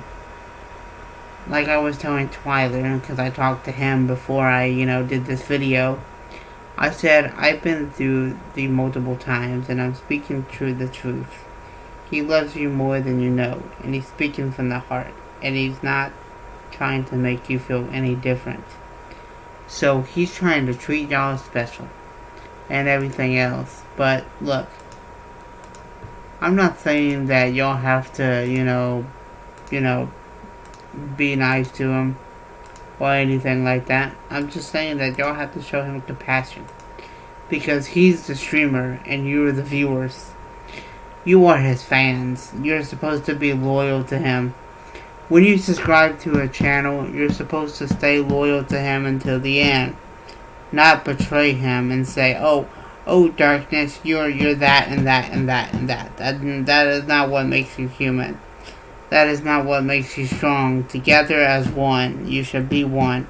because I talked to him before I, did this video, I said, I've been through the multiple times, and I'm speaking the truth. He loves you more than you know, and he's speaking from the heart, and he's not trying to make you feel any different. So, he's trying to treat y'all special, and everything else. But, look, I'm not saying that y'all have to, be nice to him or anything like that. I'm just saying that y'all have to show him compassion, because he's the streamer and you're the viewers. You are his fans. You're supposed to be loyal to him. When you subscribe to a channel, you're supposed to stay loyal to him until the end, not betray him and say, oh darkness, you're that and that and that and that. That is not what makes you human. That is not what makes you strong. Together as one, you should be one.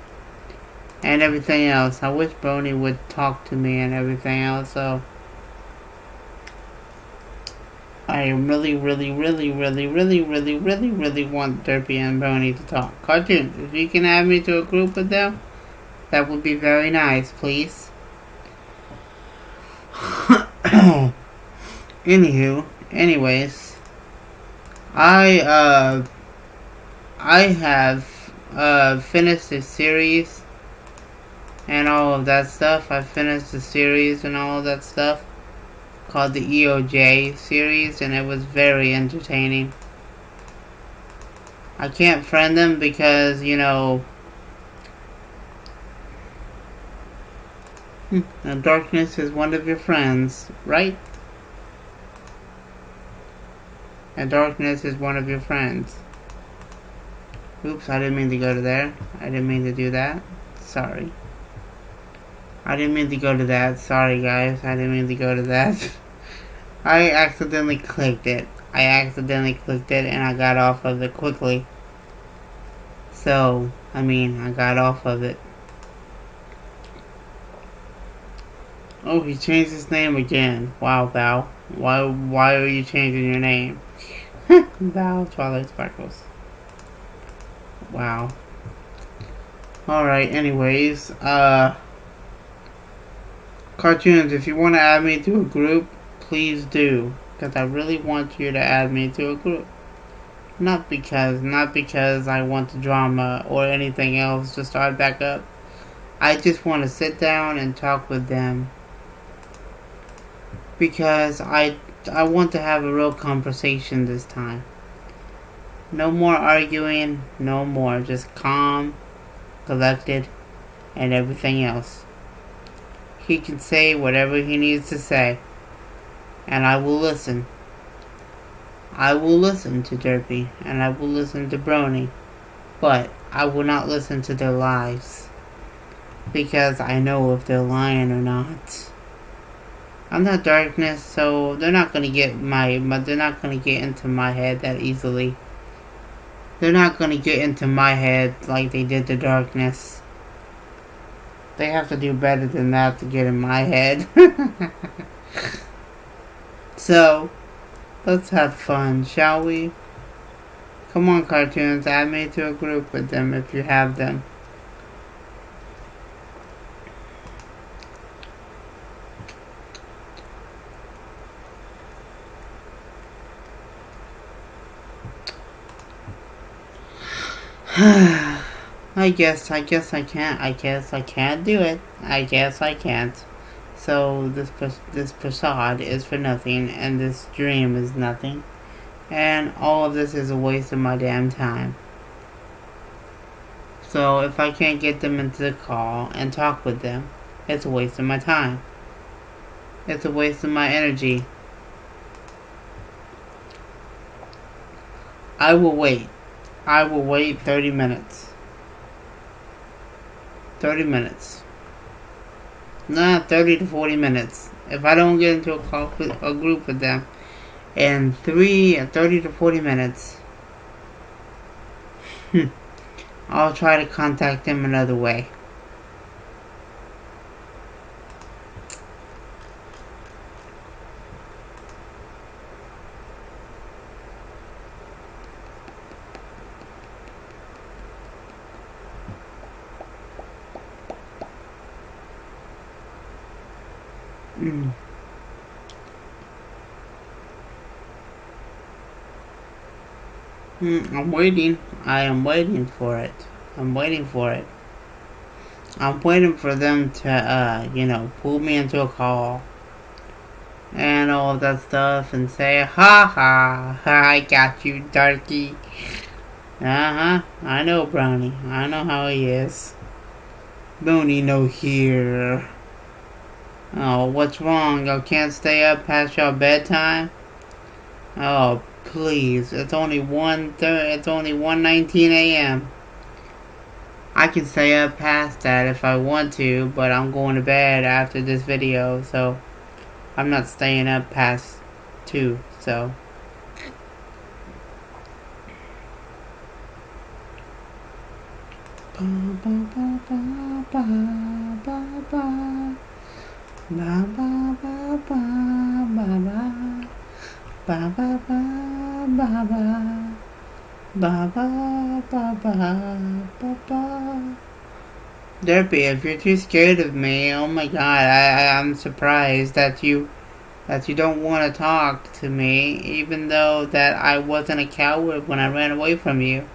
And everything else. I wish Brony would talk to me and everything else, so I really want Derpy and Brony to talk. Cartoons, if you can add me to a group with them, that would be very nice, please. Anyways, I have finished the series and all of that stuff. I finished the series and all of that stuff called the EOJ series, and it was very entertaining. I can't friend them because, you know, darkness is one of your friends, right? And darkness is one of your friends. Oops, I didn't mean to go to there. I didn't mean to do that. Sorry. I didn't mean to go to that. Sorry, guys. I didn't mean to go to that. I accidentally clicked it. And I got off of it quickly. So, I got off of it. Oh, he changed his name again. Wow, Val. Why are you changing your name? Val Twilight Sparkles. Wow. Alright, anyways, cartoons, if you want to add me to a group, please do. Because I really want you to add me to a group. Not because I want the drama or anything else to start back up. I just want to sit down and talk with them. Because I want to have a real conversation this time. No more arguing, no more. Just calm, collected, and everything else. He can say whatever he needs to say. And I will listen. I will listen to Derpy, and I will listen to Brony. But I will not listen to their lies. Because I know if they're lying or not. I'm not darkness, so they're not gonna get they're not gonna get into my head that easily. They're not gonna get into my head like they did the darkness. They have to do better than that to get in my head. So, let's have fun, shall we? Come on, cartoons, add me to a group with them if you have them. I guess I can't. I guess I can't do it. I guess I can't. So this facade is for nothing, and this dream is nothing, and all of this is a waste of my damn time. So if I can't get them into the call and talk with them, it's a waste of my time. It's a waste of my energy. I will wait. I will wait 30 minutes. 30 minutes. Nah, 30 to 40 minutes. If I don't get into a group with them in 30 to 40 minutes, I'll try to contact them another way. I'm waiting. I am waiting for it. I'm waiting for it. I'm waiting for them to, pull me into a call. And all of that stuff and say, ha ha, I got you, darky. I know Brownie. I know how he is. Don't need no here. Oh, what's wrong? I can't stay up past your bedtime? Oh, please. It's only 1:19 a.m. I can stay up past that if I want to, but I'm going to bed after this video, so I'm not staying up past 2, so. Derpy, if you're too scared of me, oh my god, I'm surprised that you that you don't want to talk to me, even though that I wasn't a coward when I ran away from you.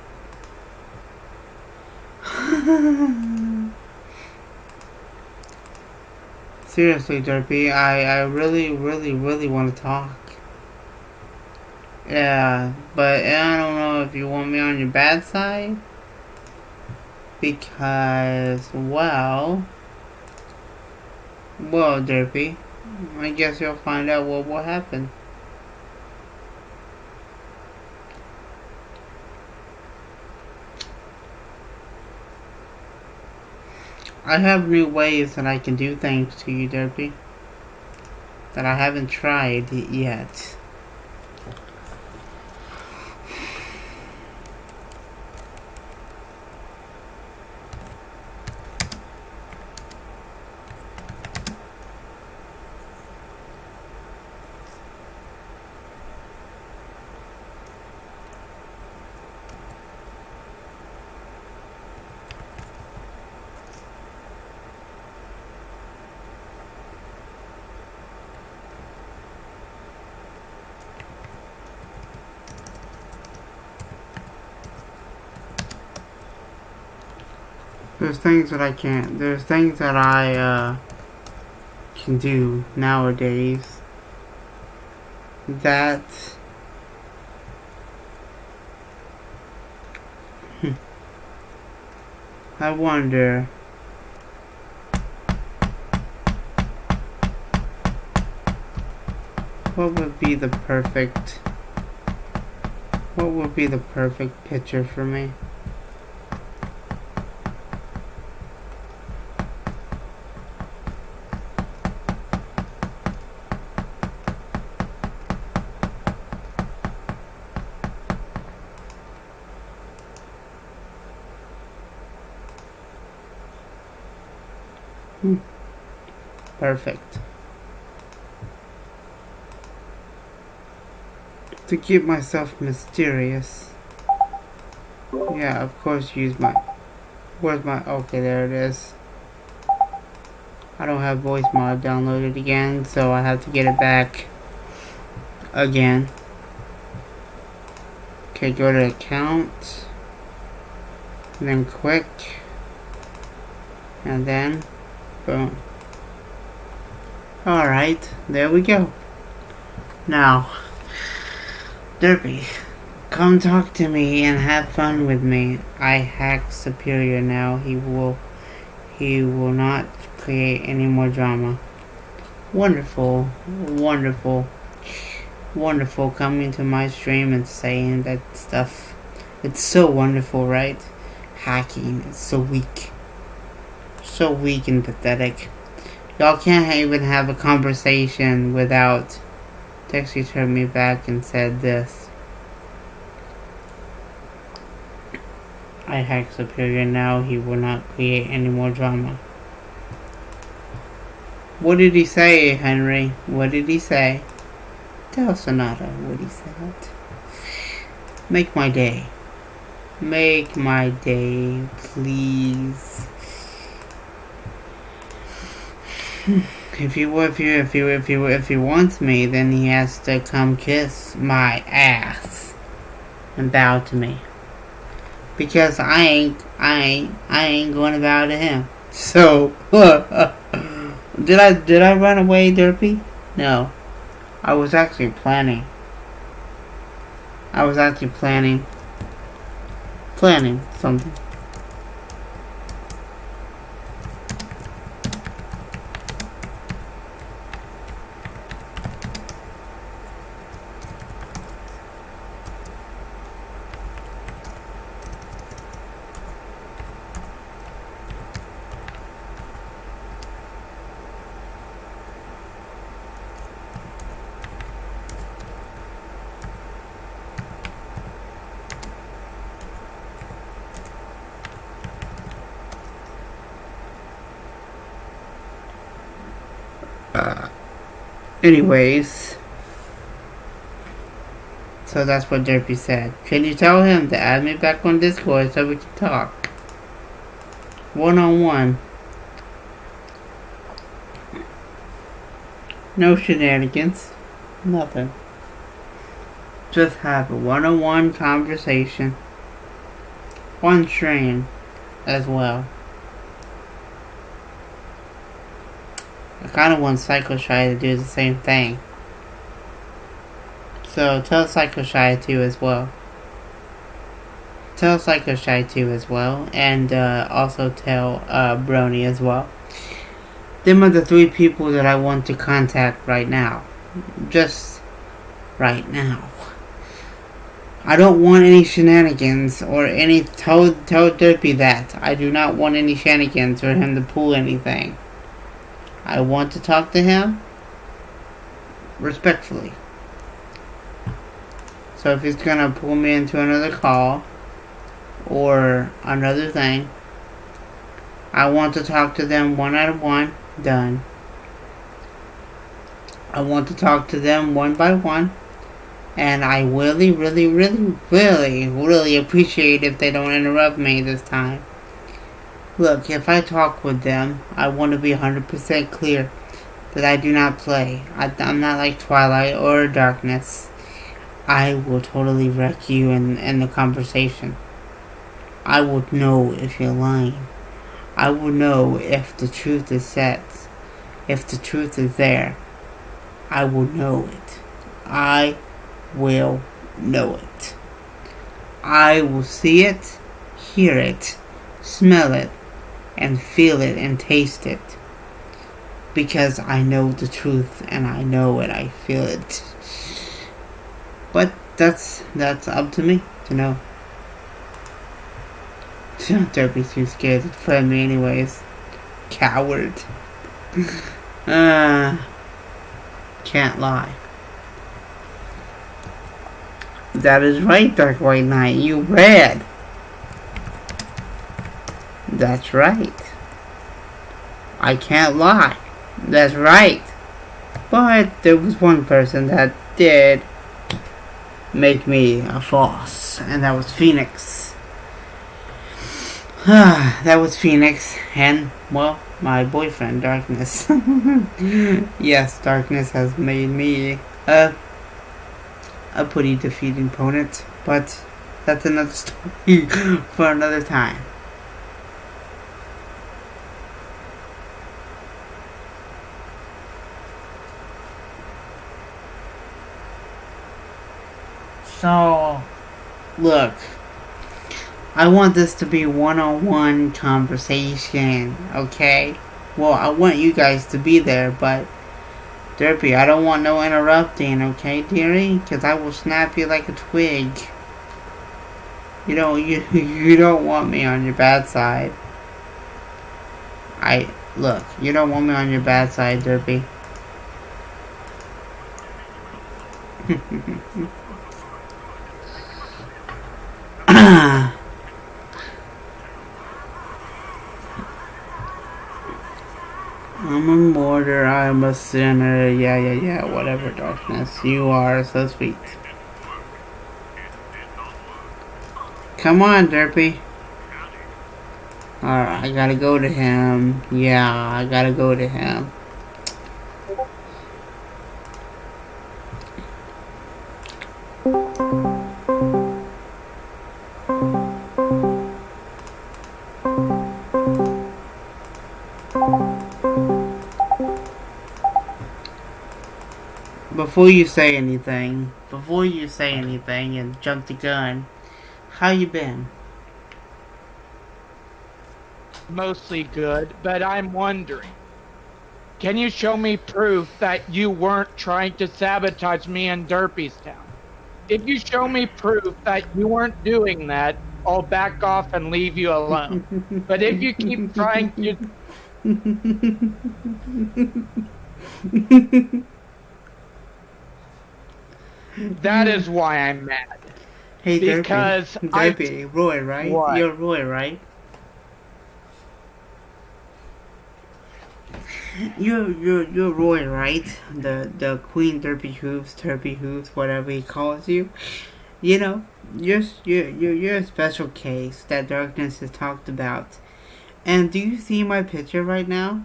Seriously, Derpy, I really, really, really want to talk. Yeah, but I don't know if you want me on your bad side. Because, well, Derpy, I guess you'll find out what will happen. I have new ways that I can do things to you, Derpy, that I haven't tried yet. There's things that I can't. There's things that I can do nowadays that I wonder what would be the perfect picture for me. Perfect. To keep myself mysterious. Yeah, of course use my... Where's my... Okay, there it is. I don't have voice mod downloaded again, so I have to get it back again. Okay, go to account. And then quick. And then... boom. Alright, there we go. Now, Derpy, come talk to me and have fun with me. I hack Superior now. He will not create any more drama. Wonderful, wonderful, wonderful coming to my stream and saying that stuff. It's so wonderful, right? Hacking is so weak. So weak and pathetic. Y'all can't even have a conversation without Dexy turned me back and said this. I hack Superior now. He will not create any more drama. What did he say, Henry? What did he say? Tell Sonata what he said. Make my day. Make my day, please. If he wants me, then he has to come kiss my ass and bow to me. Because I ain't going to bow to him. So did I run away, Derpy? No. I was actually planning. Planning something. Anyways, so that's what Derpy said. Can you tell him to add me back on Discord so we can talk? One-on-one. No shenanigans. Nothing. Just have a one-on-one conversation. On stream as well. I kind of want Psycho Shy to do the same thing. So tell Psycho Shy to as well. Tell Psycho Shy to as well. And also tell Brony as well. Them are the 3 people that I want to contact right now. Just right now. I don't want any shenanigans or any... Tell Derpy that. I do not want any shenanigans or him to pull anything. I want to talk to him respectfully. So if he's gonna pull me into another call or another thing, I want to talk to them one-on-one. Done. I want to talk to them one by one. And I really appreciate if they don't interrupt me this time. Look, if I talk with them, I want to be 100% clear that I do not play. I'm not like Twilight or Darkness. I will totally wreck you in the conversation. I will know if you're lying. I will know if the truth is set. If the truth is there. I will know it. I will know it. I will see it, hear it, smell it, and feel it and taste it. Because I know the truth and I know it, I feel it. But that's up to me to know. Don't be too scared to friend me anyways. Coward. Can't lie. That is right, Dark White Knight. You read. That's right. I can't lie. That's right. But there was one person that did make me a false, and that was Phoenix. That was Phoenix, and, well, my boyfriend, Darkness. Yes, Darkness has made me a pretty defeating opponent, but that's another story for another time. So, look, I want this to be one-on-one conversation, okay? Well, I want you guys to be there, but Derpy, I don't want no interrupting, okay, dearie? Because I will snap you like a twig. You don't want me on your bad side. Look, you don't want me on your bad side, Derpy. I'm a martyr, I'm a sinner, yeah, whatever, Darkness. You are so sweet. Come on, Derpy. Alright, I gotta go to him. Yeah, I gotta go to him. Before you say anything and jump the gun, how you been? Mostly good, but I'm wondering, can you show me proof that you weren't trying to sabotage me in Derpy's town? If you show me proof that you weren't doing that, I'll back off and leave you alone. But if you keep trying to... That is why I'm mad. Hey, because Derpy, Roy, right? What? You're Roy, right? You're Roy, right? The Queen Derpy Hooves, Turpy Hooves, whatever he calls you. You know, you're a special case that Darkness has talked about. And do you see my picture right now?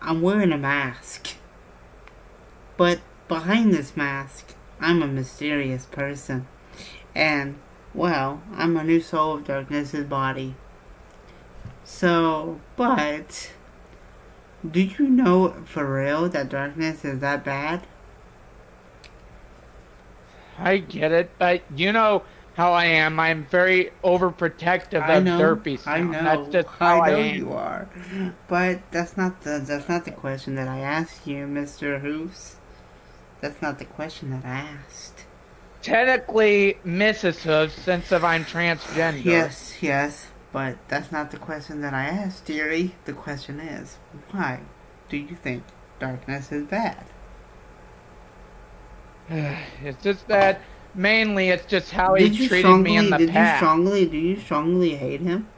I'm wearing a mask. But behind this mask, I'm a mysterious person. And, well, I'm a new soul of darkness's body. So, but, do you know for real that darkness is that bad? I get it, but you know how I am. I'm very overprotective of Derpystown. That's just how I am. You are. But that's not the question that I asked you, Mr. Hoofs. That's not the question that I asked. Technically, Mrs. Hooves, since I'm transgender. Yes, but that's not the question that I asked, dearie. The question is, why do you think darkness is bad? It's just that, mainly, it's just how he treated me in the past. Do you strongly hate him?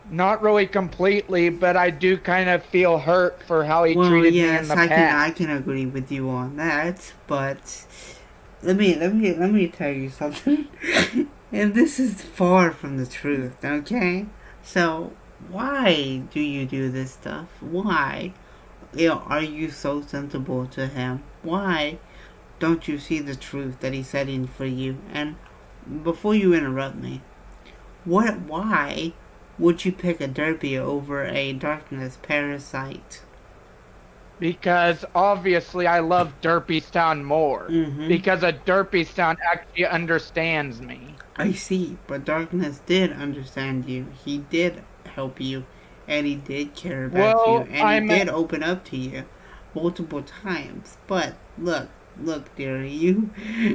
Not really completely, but I do kind of feel hurt for how he treated me in the past. I can agree with you on that, but let me tell you something. And this is far from the truth, okay? So, why do you do this stuff? Why are you so sensible to him? Why don't you see the truth that he's setting for you? And before you interrupt me, why would you pick a derpy over a darkness parasite? Because obviously I love Derpystown more. Mm-hmm. Because a Derpystown actually understands me. I see, but darkness did understand you. He did help you, and he did care about you, and he did open up to you multiple times. But look, dearie,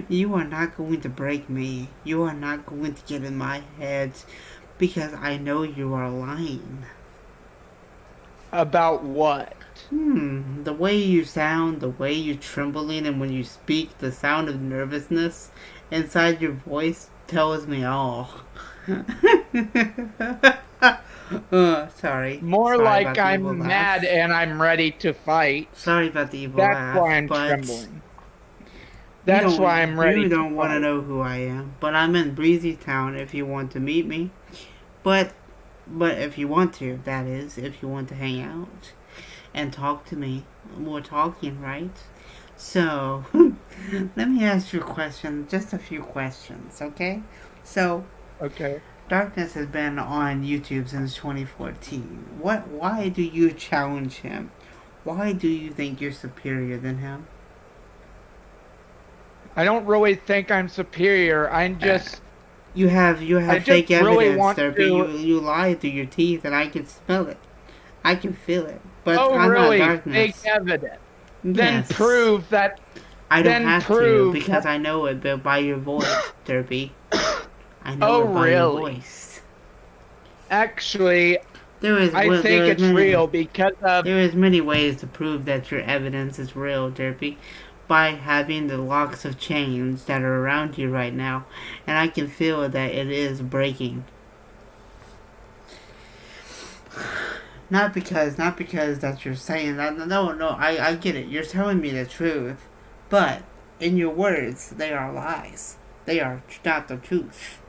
you are not going to break me. You are not going to get in my head, because I know you are lying. About what? The way you sound, the way you're trembling, and when you speak, the sound of nervousness inside your voice tells me all. Sorry. More like I'm mad and I'm ready to fight. Sorry about the evil laugh. That's why I'm trembling. That's why I'm ready to fight. You don't want to know who I am. But I'm in Breezy Town if you want to meet me. But if you want to, that is, if you want to hang out and talk to me. We're talking, right? So, let me ask you a question, just a few questions, okay? So, okay. Darkness has been on YouTube since 2014. Why do you challenge him? Why do you think you're superior than him? I don't really think I'm superior. I'm just... You have fake evidence, Derpy. You lie through your teeth, and I can smell it. I can feel it. But I'm not darkness. Fake evidence? Yes. Then prove that... I don't have to, because I know it by your voice, Derpy. I know it by your voice. Actually, I think it's real because of... There is many ways to prove that your evidence is real, Derpy. By having the locks of chains that are around you right now. And I can feel that it is breaking. Not because that you're saying that. No, I get it. You're telling me the truth. But, in your words, they are lies. They are not the truth.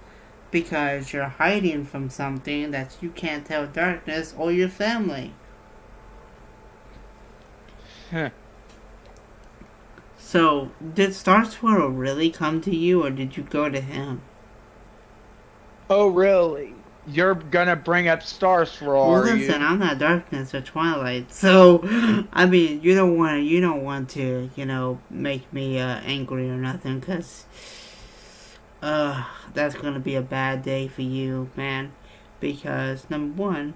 Because you're hiding from something that you can't tell darkness or your family. Huh. So, did Star Swirl really come to you, or did you go to him? Oh, really? You're gonna bring up Star Swirl, well, listen, I'm not Darkness or Twilight, so, I mean, you don't want to, make me, angry or nothing, because, that's gonna be a bad day for you, man, because, number one,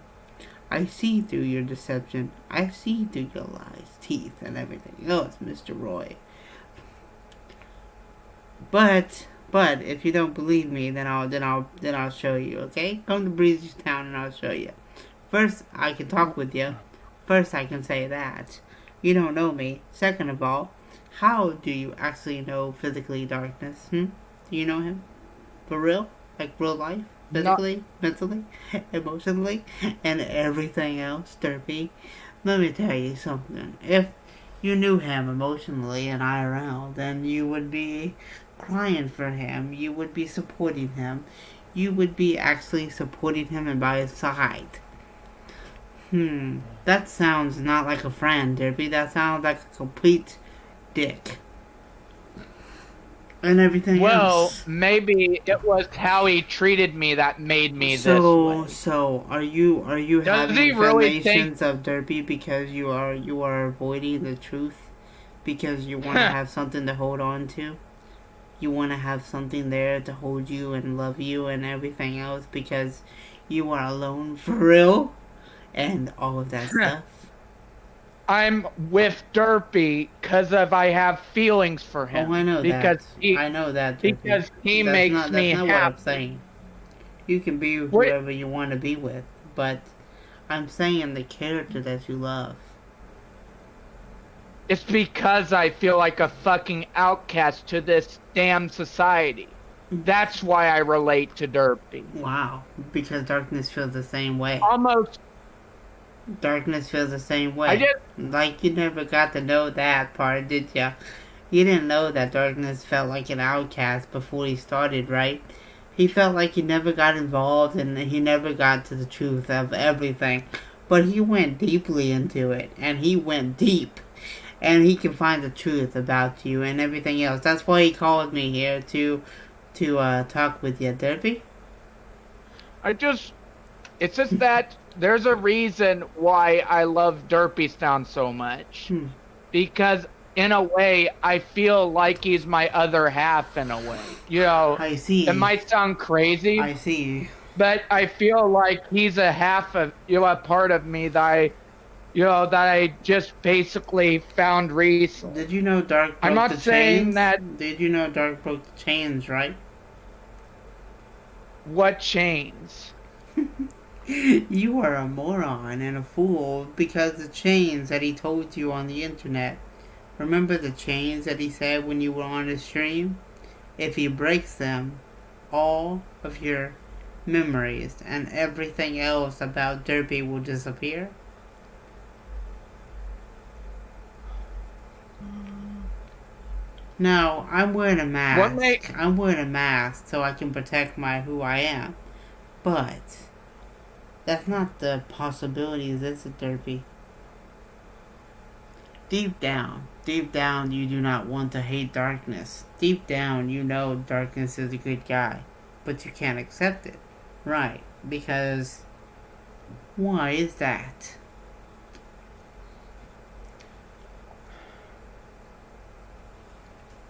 I see through your deception, I see through your lies, teeth, and everything else, Mr. Roy. But if you don't believe me, then I'll show you. Okay, come to Breezy Town and I'll show you. First, I can talk with you. First, I can say that you don't know me. Second of all, how do you actually know physically darkness? Do you know him for real, like real life, physically, mentally, emotionally, and everything else, Derpy? Let me tell you something. If you knew him emotionally and IRL, then you would be crying for him, you would be supporting him, you would be actually supporting him and by his side. That sounds not like a friend, Derby. That sounds like a complete dick. And everything Well, else. maybe it was how he treated me that made me this So, way. are you Does having he really think? explanations of Derby because you are avoiding the truth? Because you want to have something to hold on to? You want to have something there to hold you and love you and everything else because you are alone for real? And all of that stuff? I'm with Derpy because of I have feelings for Oh, I him know because that. he I know that, Derby. because he That's makes not that's me not what I'm happy. saying. You can be What? whoever you want to be with, but I'm saying the character that you love. It's because I feel like a fucking outcast to this damn society. That's why I relate to Derpy. Wow, because darkness feels the same way. Almost. Darkness feels the same I way. just. Like you never got to know that part, did ya? You didn't know that darkness felt like an outcast before he started, right? He felt like he never got involved and he never got to the truth of everything. But he went deeply into it, and he went deep. And he can find the truth about you and everything else. That's why he called me here to talk with you, Derby. I just. It's just that there's a reason why I love Derpystown so much. Hmm. Because in a way, I feel like he's my other half in a way. I It see. might sound crazy, I see. but I feel like he's a half of, a part of me that I just basically found recently. Did you know Dark I'm broke not the saying chains? that Did you know Dark broke the chains, right? what chains. You are a moron and a fool because the chains that he told you on the internet. Remember the chains that he said when you were on the stream? If he breaks them, all of your memories and everything else about Derby will disappear? No, I'm wearing a What may mask. I'm wearing a mask so I can protect my who I am. But that's not the possibilities, is it, Derby? Deep down, you do not want to hate darkness. Deep down, you know darkness is a good guy, but you can't accept it. Right, because why is that?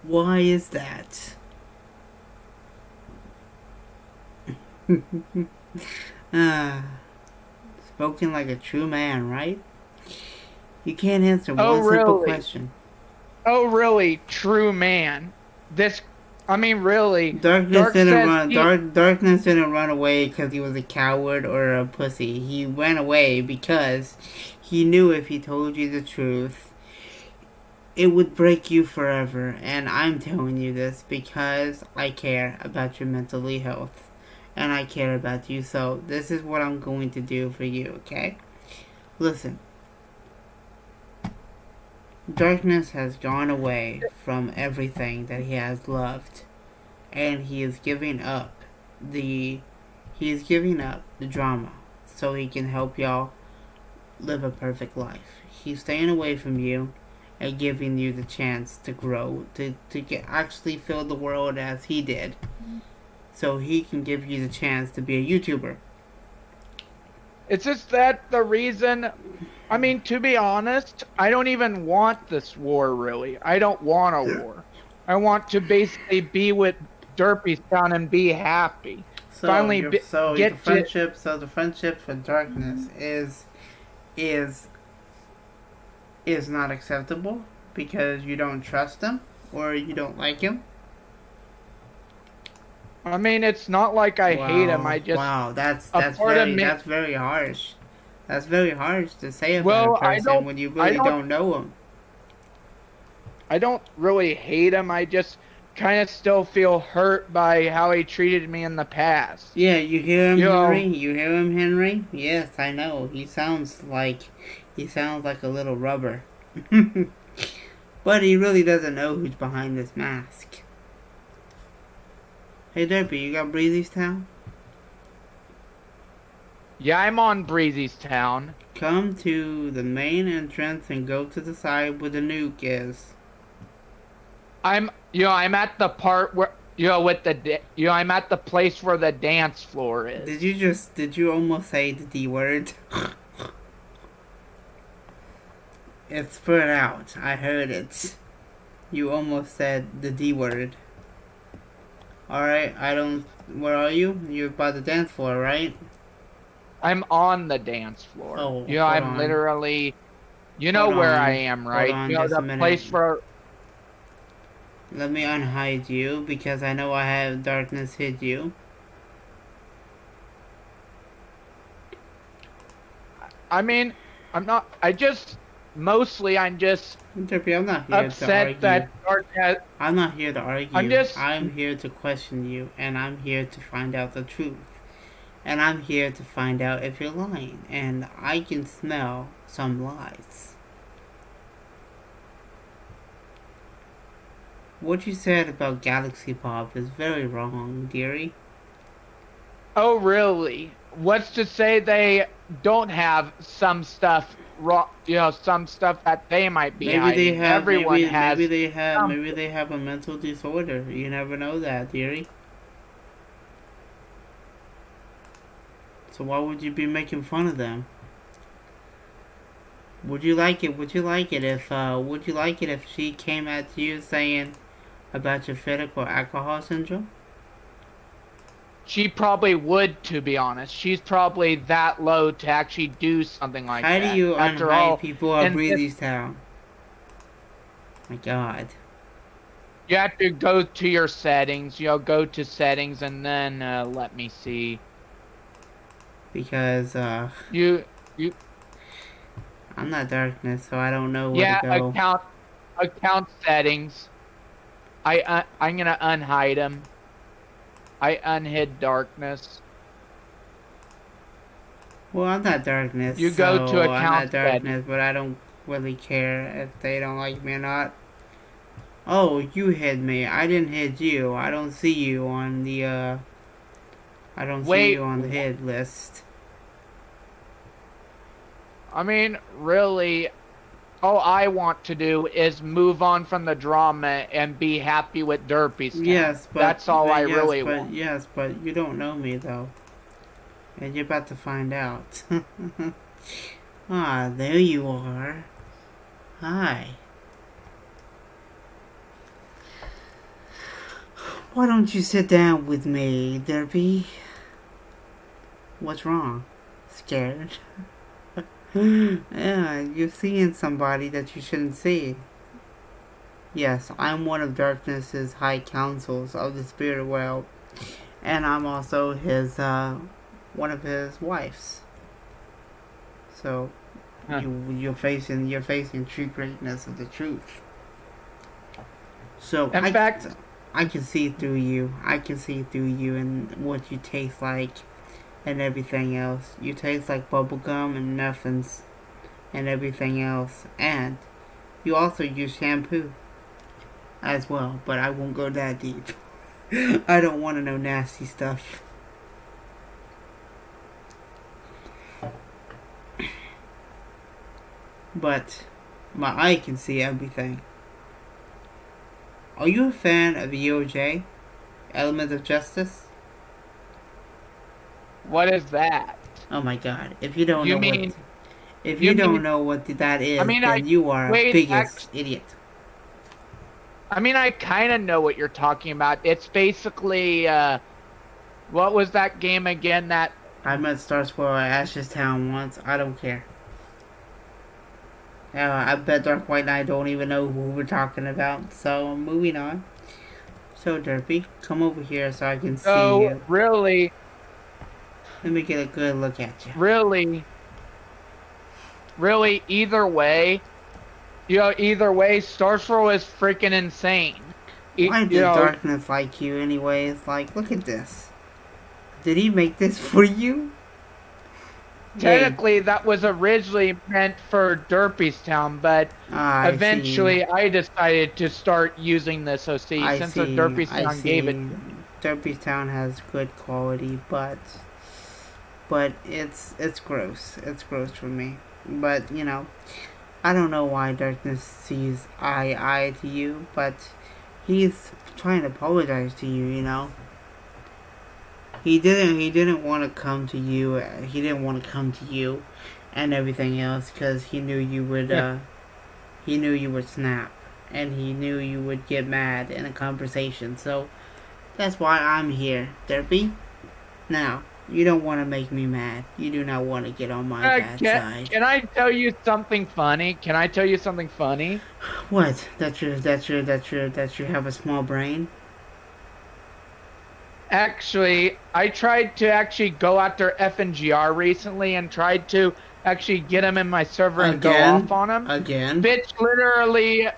Why is that? Ah, spoken like a true man, right? You can't answer Oh one simple really? question. Oh really, true man. This I mean really, Darkness Dark didn't says run. he Darkness didn't run away because he was a coward or a pussy. He went away because he knew if he told you the truth, it would break you forever. And I'm telling you this because I care about your mental health, and I care about you. So this is what I'm going to do for you. Okay, listen. Darkness has gone away from everything that he has loved, and the he is giving up the drama so he can help y'all live a perfect life. He's staying away from you and giving you the chance to grow, to get actually feel the world as he did. So he can give you the chance to be a YouTuber. it's just that the reason. I mean, to be honest, I don't even want this war, really. I don't want a war. I want to basically be with Derpystown and be happy. So Finally you're so the get to. friendship so the friendship for darkness is is not acceptable because you don't trust him or you don't like him. I mean, it's not like I hate him. Wow, I just. wow, A part of me. that's very harsh. That's very harsh to say about a Well, person when you I really don't. don't know him. I don't really hate him. I just kind of still feel hurt by how he treated me in the past. Yeah, you hear him, You Henry? know, You hear him, Henry? Yes, I know. He sounds like a little rubber. But he really doesn't know who's behind this mask. Hey Derpy, you got Breezy's town? Yeah, I'm on Breezy's Town. Come to the main entrance and go to the side where the nuke is. I'm at the part where, I'm at the place where the dance floor is. Did you almost say the D word? It's spread out. I heard it. You almost said the D word. Alright, where are you? You're by the dance floor, right? I'm on the dance floor. Oh, I'm on. literally, where I am, right? Hold on just a the minute. place where. Let me unhide you because I know I have darkness hid you. I mean, I'm just Derpy, I'm not here to argue. that Dark has. I'm not here to argue. I'm here to question you, and I'm here to find out the truth. And I'm here to find out if you're lying, and I can smell some lies. What you said about Galaxy Pop is very wrong, dearie. Oh, really? What's to say they don't have some stuff wrong? Some stuff that they might be hiding. They have. Everyone has. Maybe they have a mental disorder. You never know that, dearie. So why would you be making fun of them? Would you like it if she came at you saying about your fetish or alcohol syndrome? She probably would, to be honest. She's probably that low to actually do something like that. How do you unhide people at Breezy's Town? My God. You have to go to your settings. Go to settings and then let me see. Because you I'm not darkness, so I don't know where to go. Yeah, account settings. I'm gonna unhide him. I unhid darkness. Well, I'm not darkness. You go to account I'm not darkness, settings. but I don't really care if they don't like me or not. Oh, you hid me. I didn't hit you. I don't see you on the see you on the hit list. I mean, really, all I want to do is move on from the drama and be happy with Derpy's Town. Yes, but that's all I really want. Yes, but you don't know me though, and you're about to find out. Ah, there you are. Hi. Why don't you sit down with me, Derpy? What's wrong? Scared? Yeah, you're seeing somebody that you shouldn't see. Yes, I'm one of Darkness's high councils of the spirit world, and I'm also his one of his wives. So you're facing true greatness of the truth. So in fact, I can see through you. I can see through you and what you taste like and everything else. You taste like bubblegum and nothings and everything else. And you also use shampoo as well, but I won't go that deep. I don't want to know nasty stuff. But my eye can see everything. Are you a fan of EOJ? Element of Justice? What is that? Oh my God! If you don't know what that is, then you are a biggest idiot. I mean, I kind of know what you're talking about. It's basically, what was that game again? That I met Star Squirrel at Ash's Town once. I don't care. I bet Dark White Knight don't even know who we're talking about. So moving on. So Derpy, come over here so I can see you. Really? Let me get a good look at you. Really, either way, Star Swirl is freaking insane. Why does Darkness like you anyways? Like, look at this. Did he make this for you? Technically, that was originally meant for Derpy's Town, but eventually I decided to start using this OC since the Derpy's Town gave it. Derpy's Town has good quality, but but it's gross. It's gross for me. But I don't know why Darkness sees eye to you, but he's trying to apologize to you. He didn't want to come to you. He didn't want to come to you, and everything else because he knew you would. He knew you would snap, and he knew you would get mad in a conversation. So that's why I'm here, Derpy. Now, you don't want to make me mad. You do not want to get on my bad side. Can I tell you something funny? Can I tell you something funny? What? That you have a small brain? Actually, I tried to actually go after FNGR recently and tried to actually get him in my server and go off on him. Again? Bitch literally,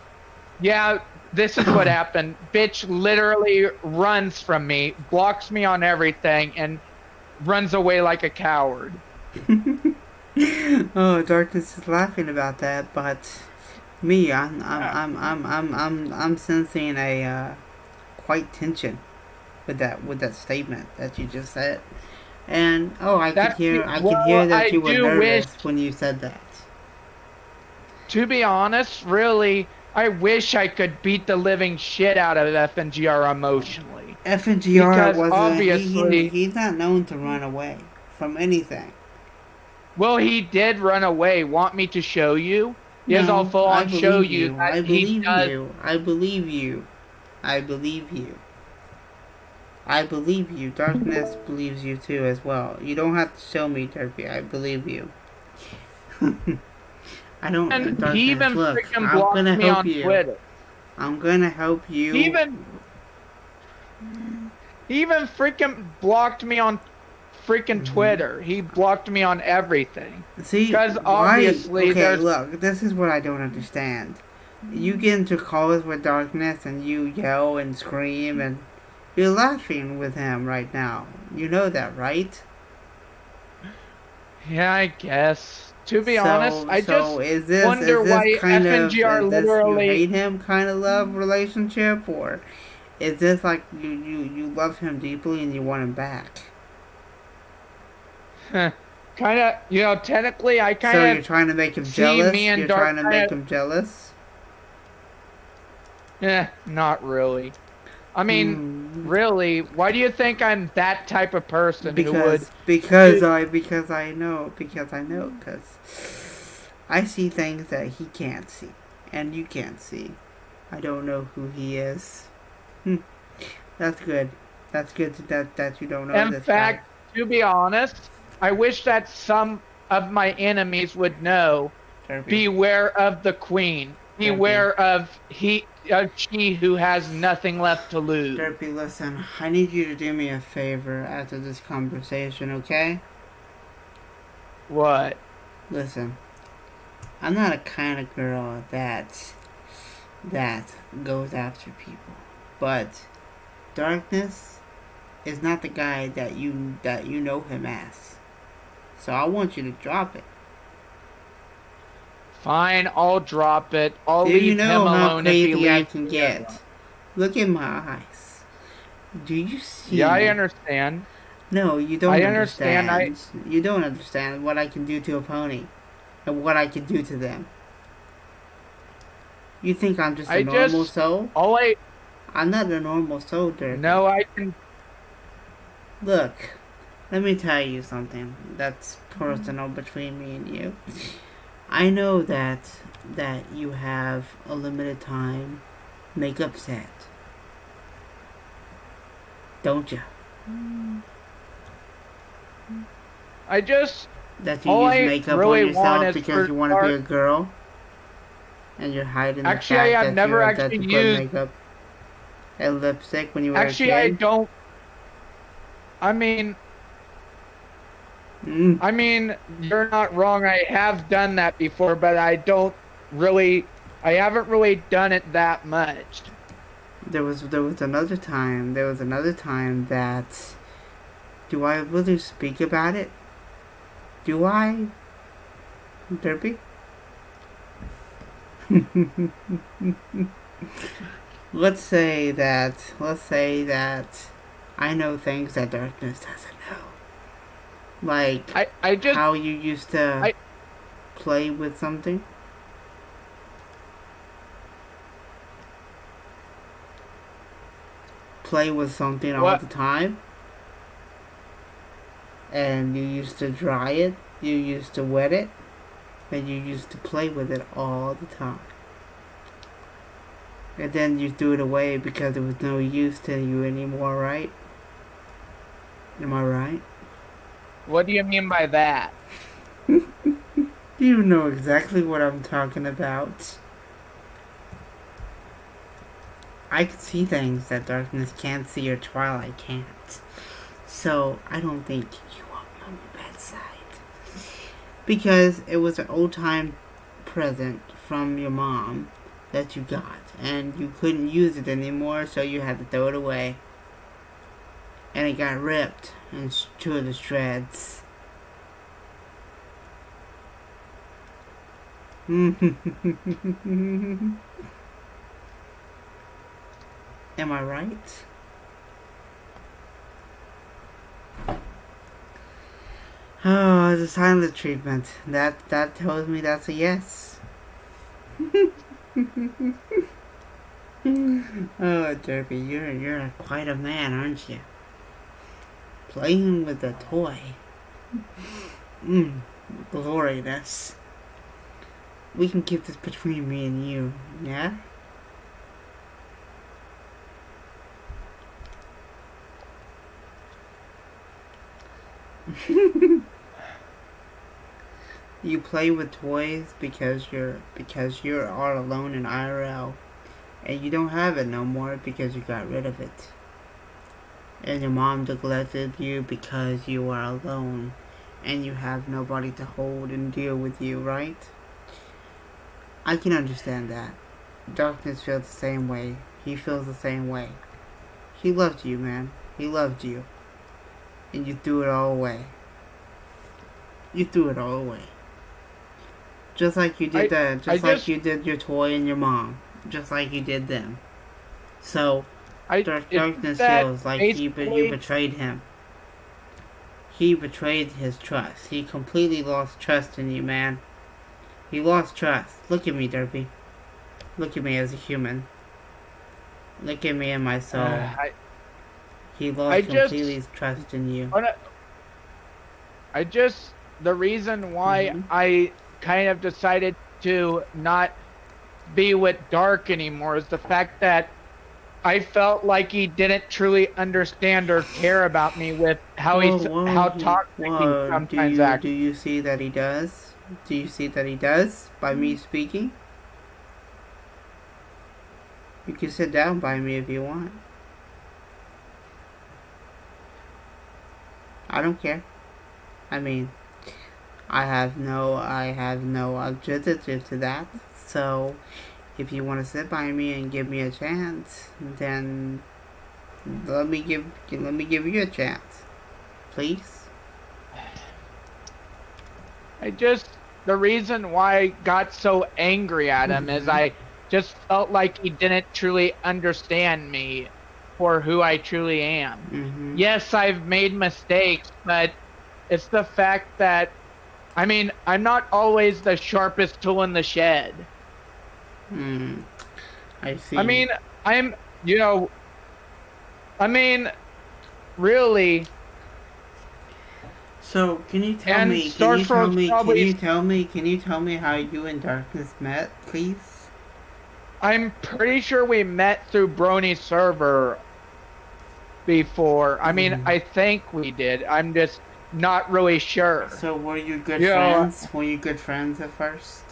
yeah, this is what happened. Bitch literally runs from me, blocks me on everything, and runs away like a coward. Oh, Darkness is laughing about that, but me, I'm sensing a quite tension with that statement that you just said. And I could hear that you were nervous when you said that. To be honest, really, I wish I could beat the living shit out of FNGR emotionally. FNGR wasn't obviously he's not known to run away from anything. Well, he did run away. Want me to show you? Yes, I'll full on show you. I believe you. I believe you. I believe you. I believe you. Darkness believes you too as well. You don't have to show me, Derpy. I believe you. I don't. And Darkness, he even look, freaking blocked me on Twitter. I'm gonna help you. He even freaking blocked me on freaking Twitter. He blocked me on everything. See, because obviously, look, this is what I don't understand. You get into calls with Darkness and you yell and scream and you're laughing with him right now. You know that, right? Yeah, I guess. To be honest, I just wonder why FNGR literally... You hate him kind of love relationship? Or is this like you love him deeply and you want him back? Kind of, technically I kind of... So you're trying to make him jealous? You're trying to make him jealous? Not really. I mean, really, why do you think I'm that type of person who would... Because I know, because I see things that he can't see, and you can't see. I don't know who he is. That's good. That's good that you don't know this guy. In fact, to be honest, I wish that some of my enemies would know, beware of the queen. Beware of she who has nothing left to lose. Derpy, listen, I need you to do me a favor after this conversation, okay? What? Listen, I'm not a kind of girl that goes after people, but Darkness is not the guy that you know him as. So I want you to drop it. Fine, I'll drop it. I'll leave him alone if he leaves. I can get? Look in my eyes. Do you see? Yeah, I understand. No, you don't understand. You don't understand what I can do to a pony and what I can do to them. You think I'm just a normal soul? I'm not a normal soul, Dirk. No, I can... Look, let me tell you something that's personal between me and you. I know that you have a limited time makeup set. Don't you? I just... That you use makeup on yourself because you want to be a girl? And you're hiding the fact that you put makeup and lipstick when you were a kid? Actually, I don't... I mean, you're not wrong. I have done that before, but I haven't really done it that much. There was another time that... Do I really speak about it? Do I? Derpy? Let's say that I know things that Darkness doesn't know. Like I just how you used to I play with something? Play with something all what the time? And you used to dry it, you used to wet it, and you used to play with it all the time. And then you threw it away because it was no use to you anymore, right? Am I right? what do you mean by that? You know exactly what I'm talking about. I can see things that darkness can't see or twilight can't. So I don't think you want me on your bedside. Because it was an old time present from your mom that you got. And you couldn't use it anymore, so you had to throw it away. And it got ripped into the shreds. Am I right? Oh, the silent treatment. That tells me that's a yes. Oh, Derby, you're quite a man, aren't you? Playing with a toy. Glorious. We can keep this between me and you, yeah? You play with toys because you're all alone in IRL, and you don't have it no more because you got rid of it. And your mom neglected you because you are alone, and you have nobody to hold and deal with you, right? I can understand that. Darkness feels the same way. He feels the same way. He loved you, man. He loved you. And you threw it all away. You threw it all away. Just like you did that. Just like you did your toy and your mom. Just like you did them. So, darkness feels like you betrayed him. He betrayed his trust. He completely lost trust in you, man. He lost trust. Look at me, Derpy. Look at me as a human. Look at me and my soul. He lost completely trust in you. The reason why I kind of decided to not be with Dark anymore is the fact that I felt like he didn't truly understand or care about me with how toxic he sometimes acts. Do you see that he does? Do you see that he does by me speaking? You can sit down by me if you want. I don't care. I mean, I have no objection to that. So, if you want to sit by me and give me a chance, then let me give you a chance, please. The reason why I got so angry at him is I just felt like he didn't truly understand me for who I truly am. Yes, I've made mistakes, but it's the fact that, I mean, I'm not always the sharpest tool in the shed. I see. I mean, really. So, can you tell me how you and Darkness met, please? I'm pretty sure we met through Brony's server before. I mean, I think we did. I'm just not really sure. So, were you good friends? Were you good friends at first?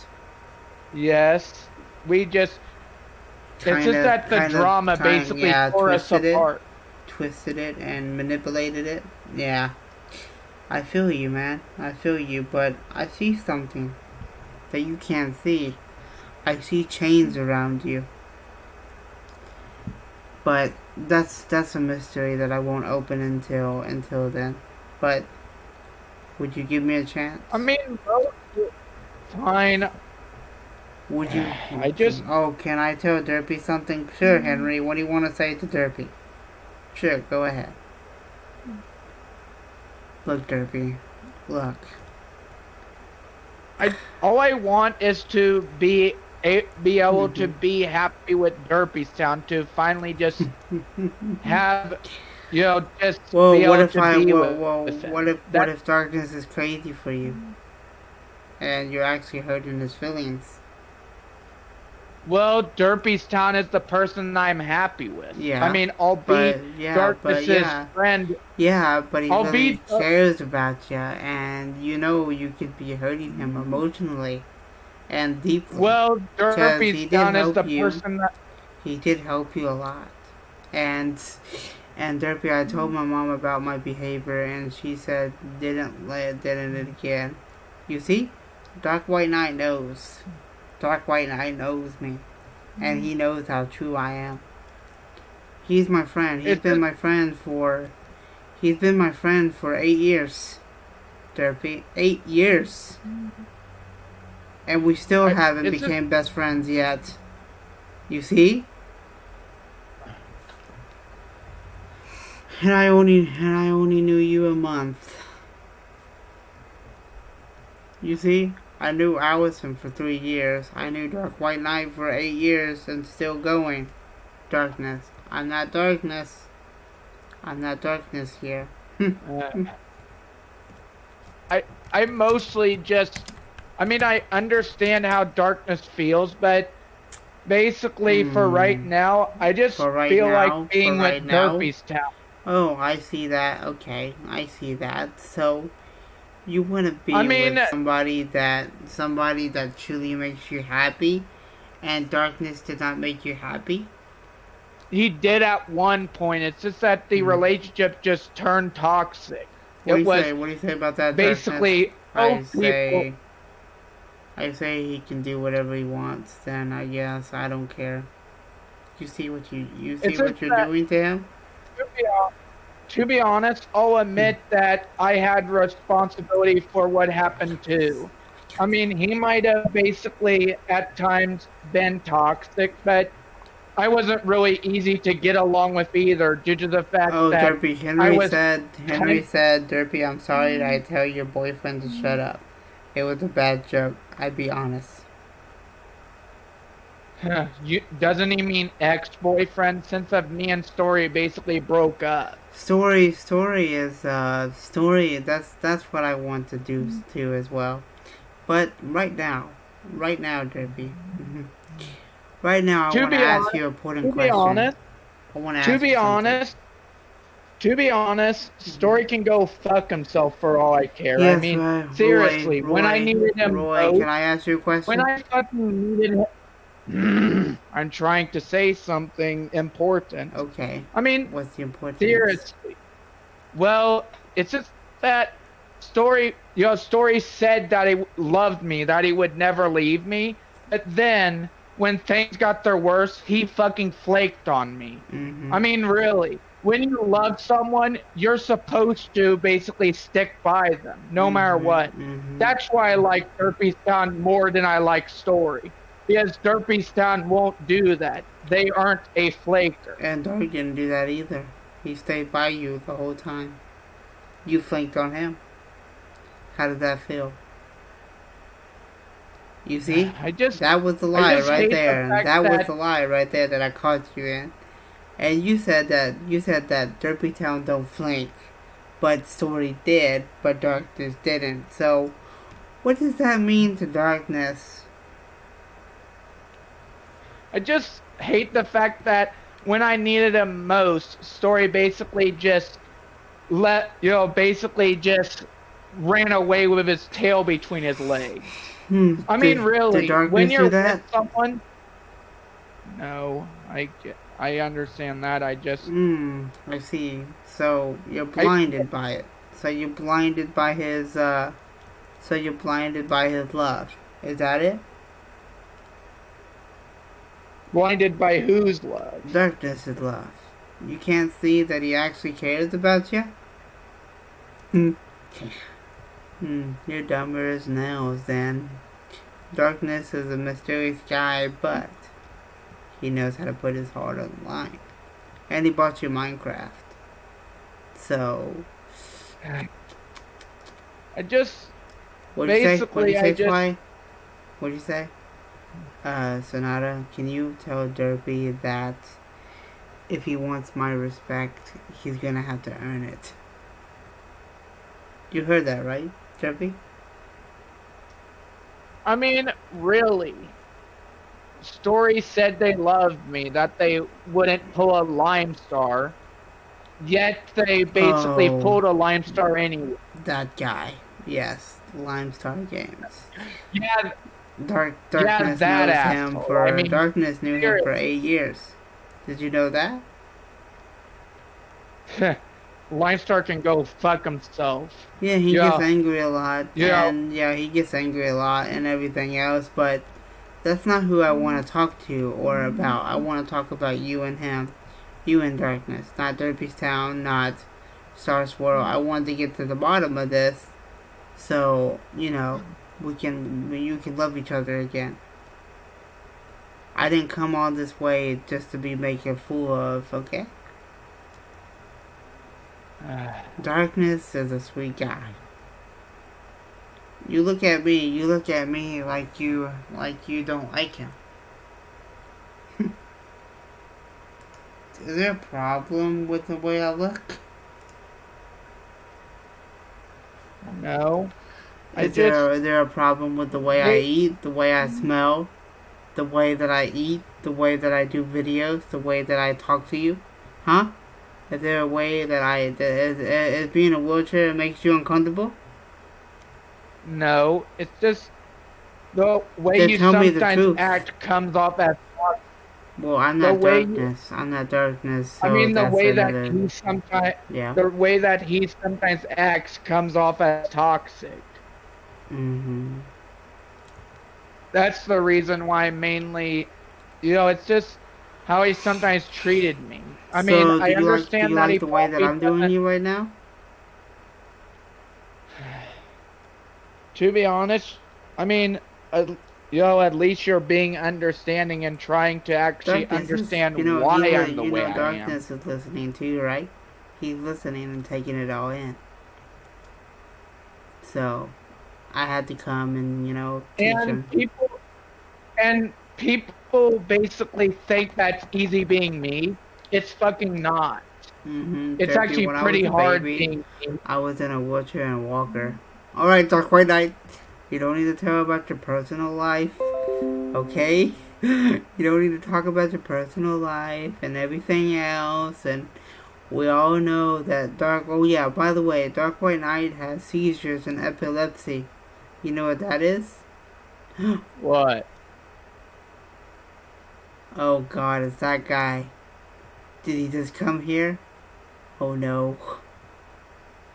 Yes. It's just that the drama basically tore us apart. Twisted it and manipulated it? Yeah. I feel you, man. I feel you, but I see something that you can't see. I see chains around you. But that's a mystery that I won't open until then. But would you give me a chance? I mean, fine. Would you? Oh, can I tell Derpy something? Sure, Henry. What do you want to say to Derpy? Sure, go ahead. Look, Derpy, Look. All I want is to be able to be happy with Derpystown, to finally just have, just Well, be what able if to be with what him. if darkness is crazy for you, and you're actually hurting his feelings? Well, Derpystown is the person I'm happy with. Yeah, I mean, I'll be Darkness's friend. Yeah, but he I'll really be. cares about you, and you could be hurting him emotionally and deeply. Well, Because Derpystown is the person that. he did help you a lot. And Derpy, I told my mom about my behavior, and she said didn't it again. You see, Dark White Knight knows. Dark White Knight knows me, and he knows how true I am. He's my friend. He's been my friend for 8 years. Derpy, 8 years, and we still haven't became best friends yet. You see? And I only knew you a month. You see? I knew Allison for 3 years. I knew Dark White Knight for 8 years and still going. Darkness. I'm not darkness. I'm not darkness here. I mostly just. I mean, I understand how darkness feels, but basically for right now, I just feel like being with Derpystown. Oh, I see that. Okay, I see that. So, you want to be with somebody that truly makes you happy, and darkness did not make you happy? He did at one point. It's just that the relationship just turned toxic. What do you say about that? Basically, I say he can do whatever he wants. Then I guess I don't care. You see what you're doing to him? To be honest, I'll admit that I had responsibility for what happened too. I mean, he might have basically at times been toxic, but I wasn't really easy to get along with either, due to the fact that Derpy, Henry said, Derpy, I'm sorry that I tell your boyfriend to shut up. It was a bad joke. I'd be honest. Doesn't he mean ex-boyfriend? Since me and Story basically broke up. Story is that's what I want to do too as well. But right now, Derpy. Right now, I want to ask you an important question. To be honest, Story can go fuck himself for all I care. Yes, I mean, seriously, when I needed him most, can I ask you a question? When I fucking needed him, I'm trying to say something important. Okay. I mean, what's the importance? Seriously. Well, it's just that Story said that he loved me, that he would never leave me, but then when things got their worst, he fucking flaked on me. Mm-hmm. I mean, really. When you love someone, you're supposed to basically stick by them, no matter what. Mm-hmm. That's why I like Derpystown more than I like Story. Because Derpystown won't do that. They aren't a flaker. And Dark didn't do that either. He stayed by you the whole time. You flanked on him. How did that feel? You see? That was the lie right there. That was the lie right there that I caught you in. And you said that Derpystown don't flank, but Story did, but Darkness didn't. So, what does that mean to Darkness? I just hate the fact that when I needed him most, Story basically just ran away with his tail between his legs. I mean, really, when you're with someone... No, I understand that. I see. So you're blinded by it. So you're blinded by his love. Is that it? Blinded by whose love? Darkness's love. You can't see that he actually cares about you? You're dumber as nails then. Darkness is a mysterious guy, but he knows how to put his heart on the line. And he bought you Minecraft. So, I just What'd you say? What'd you basically I say, just Twy? What'd you say? Sonata, can you tell Derpy that if he wants my respect, he's gonna have to earn it? You heard that, right, Derpy? I mean, really. Story said they loved me, that they wouldn't pull a Lime Star, yet they basically Oh, pulled a Lime Star anyway. that guy. Yes, Limestar Games. Yeah, yeah, Darkness that knows him asshole. I for mean, Darkness knew him for seriously. 8 years. Did you know that? Lime Star can go fuck himself. Yeah, he gets Yeah, angry a lot, you know, and yeah, he gets angry a lot and everything else, but that's not who I want to talk to or about. I want to talk about you and him. You and Darkness. Not Derpy's Town, not Star Swirl. I want to get to the bottom of this so, you can love each other again. I didn't come all this way just to be making a fool of, okay? Darkness is a sweet guy. You look at me like you don't like him. Is there a problem with the way I look? no. Is there a problem with the way I eat, the way I smell, the way that I eat, the way that I do videos, the way that I talk to you? Huh? Is there a way that is being in a wheelchair makes you uncomfortable? No, it's just the way Then you tell me the sometimes truth. act comes off as Well, I'm the not way you, Darkness. I'm not Darkness, I so mean that's another. Yeah. the way that he sometimes acts comes off as toxic. Mm-hmm. That's the reason why mainly, it's just how he sometimes treated me. I mean, So, I do you understand that like he the way that probably I'm doing doesn't. you right now? To be honest, I mean, at least you're being understanding and trying to actually Darkness is, understand why I'm the way I am. Darkness is listening too, right? He's listening and taking it all in. So, I had to come and, teach And him. people basically think that's easy being me. It's fucking not. Mm-hmm. It's Derpy, actually when I was pretty a hard baby, being me. I was in a wheelchair and walker. Alright, Dark White Knight. You don't need to tell about your personal life, okay? You don't need to talk about your personal life and everything else, and we all know that oh yeah, by the way, Dark White Knight has seizures and epilepsy. You know what that is? What? Oh god, it's that guy. Did he just come here? Oh no.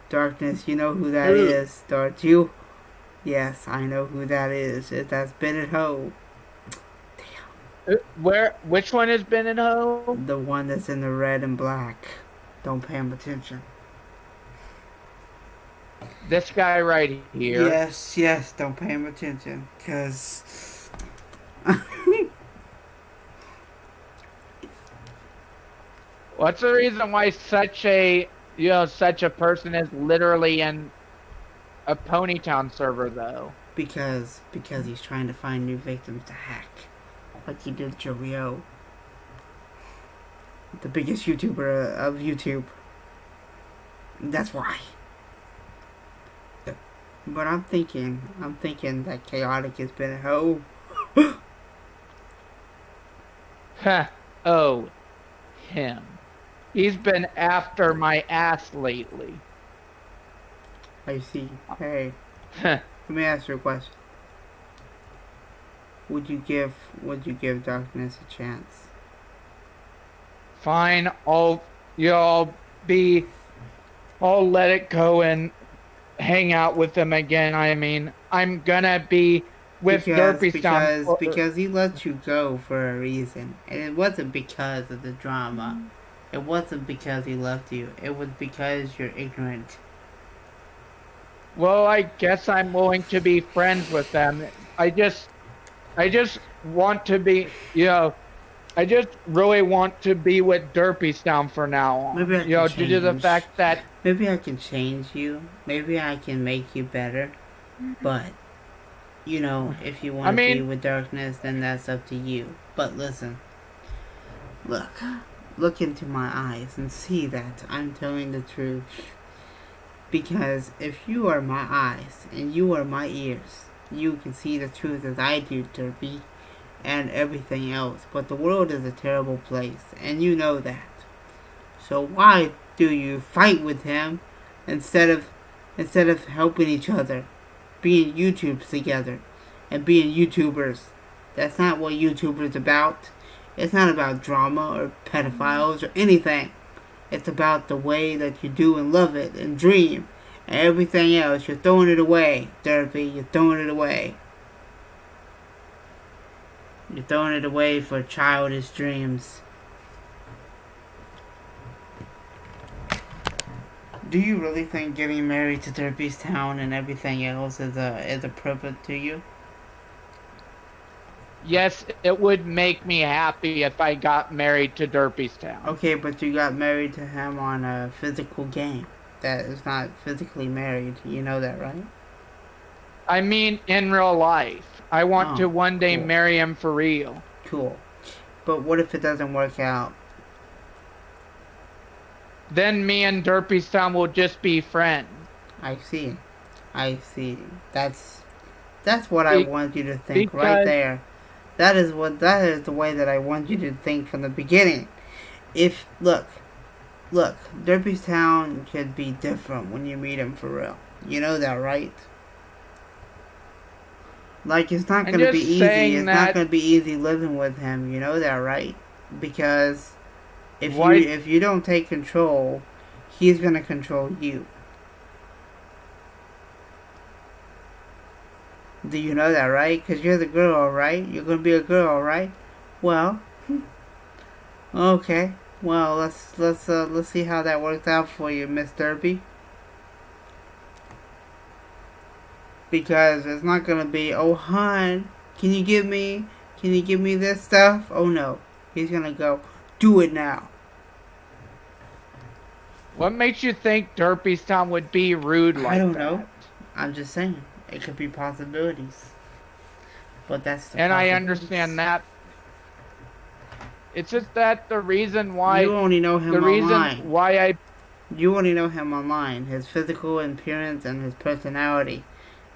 Darkness, you know who that Who? is, don't you? Yes, I know who that is. That's Bennett Ho. Which one has been in home? The one that's in the red and black. Don't pay him attention. This guy right here. Yes, don't pay him attention. Because... What's the reason why such a person is literally in a Ponytown server though? because he's trying to find new victims to hack. Like he did Joey O. The biggest YouTuber of YouTube. That's why. But I'm thinking that Chaotic has been a hoe. Huh. Oh, him. He's been after my ass lately. I see. Hey, Huh. let me ask you a question. Would you give Darkness a chance? Fine, I'll let it go and hang out with him again. I mean, I'm gonna be with Derpy Sound. Because he let you go for a reason. And it wasn't because of the drama. It wasn't because he left you. It was because you're ignorant. Well, I guess I'm willing to be friends with them. I just want to be, I just really want to be with Derpystown for now on. Maybe I can Due to the change. fact that Maybe I can change you. Maybe I can make you better. But, if you I want to be mean, with darkness, then that's up to you. But listen. Look. Look into my eyes and see that I'm telling the truth. Because if you are my eyes and you are my ears, you can see the truth as I do, Derpy, and everything else. But the world is a terrible place, and you know that. So why do you fight with him instead of helping each other, being YouTubes together, and being YouTubers? That's not what YouTubers about. It's not about drama or pedophiles or anything. It's about the way that you do and love it and dream and everything else. You're throwing it away, Derpy. You're throwing it away. You're throwing it away for childish dreams. Do you really think getting married to Derpystown and everything else is appropriate to you? yes, it would make me happy if I got married to Derpystown. Okay, but you got married to him on a physical game. That is not physically married. You know that, right? I mean, in real life. I want to one day cool. marry him for real. Cool. But what if it doesn't work out? Then me and Derpystown will just be friends. I see. That's what I want you to think right there. That is the way that I want you to think from the beginning. Look, Derpystown could be different when you meet him for real. You know that, right? Like, it's not gonna be easy. It's not gonna be easy living with him. You know that, right? Because if you don't take control, he's gonna control you. Do you know that, right? Because you're the girl, right? You're gonna be a girl, right? Well, okay. Well, let's see how that works out for you, Miss Derpy. Because it's not gonna be, oh, hon, can you give me this stuff? Oh no, he's gonna go, do it now. What makes you think Derpystown would be rude like that? I don't know. I'm just saying. It could be possibilities. But that's the And I understand that. It's just that the reason why... You only know him online. The reason why I... You only know him online. His physical appearance and his personality.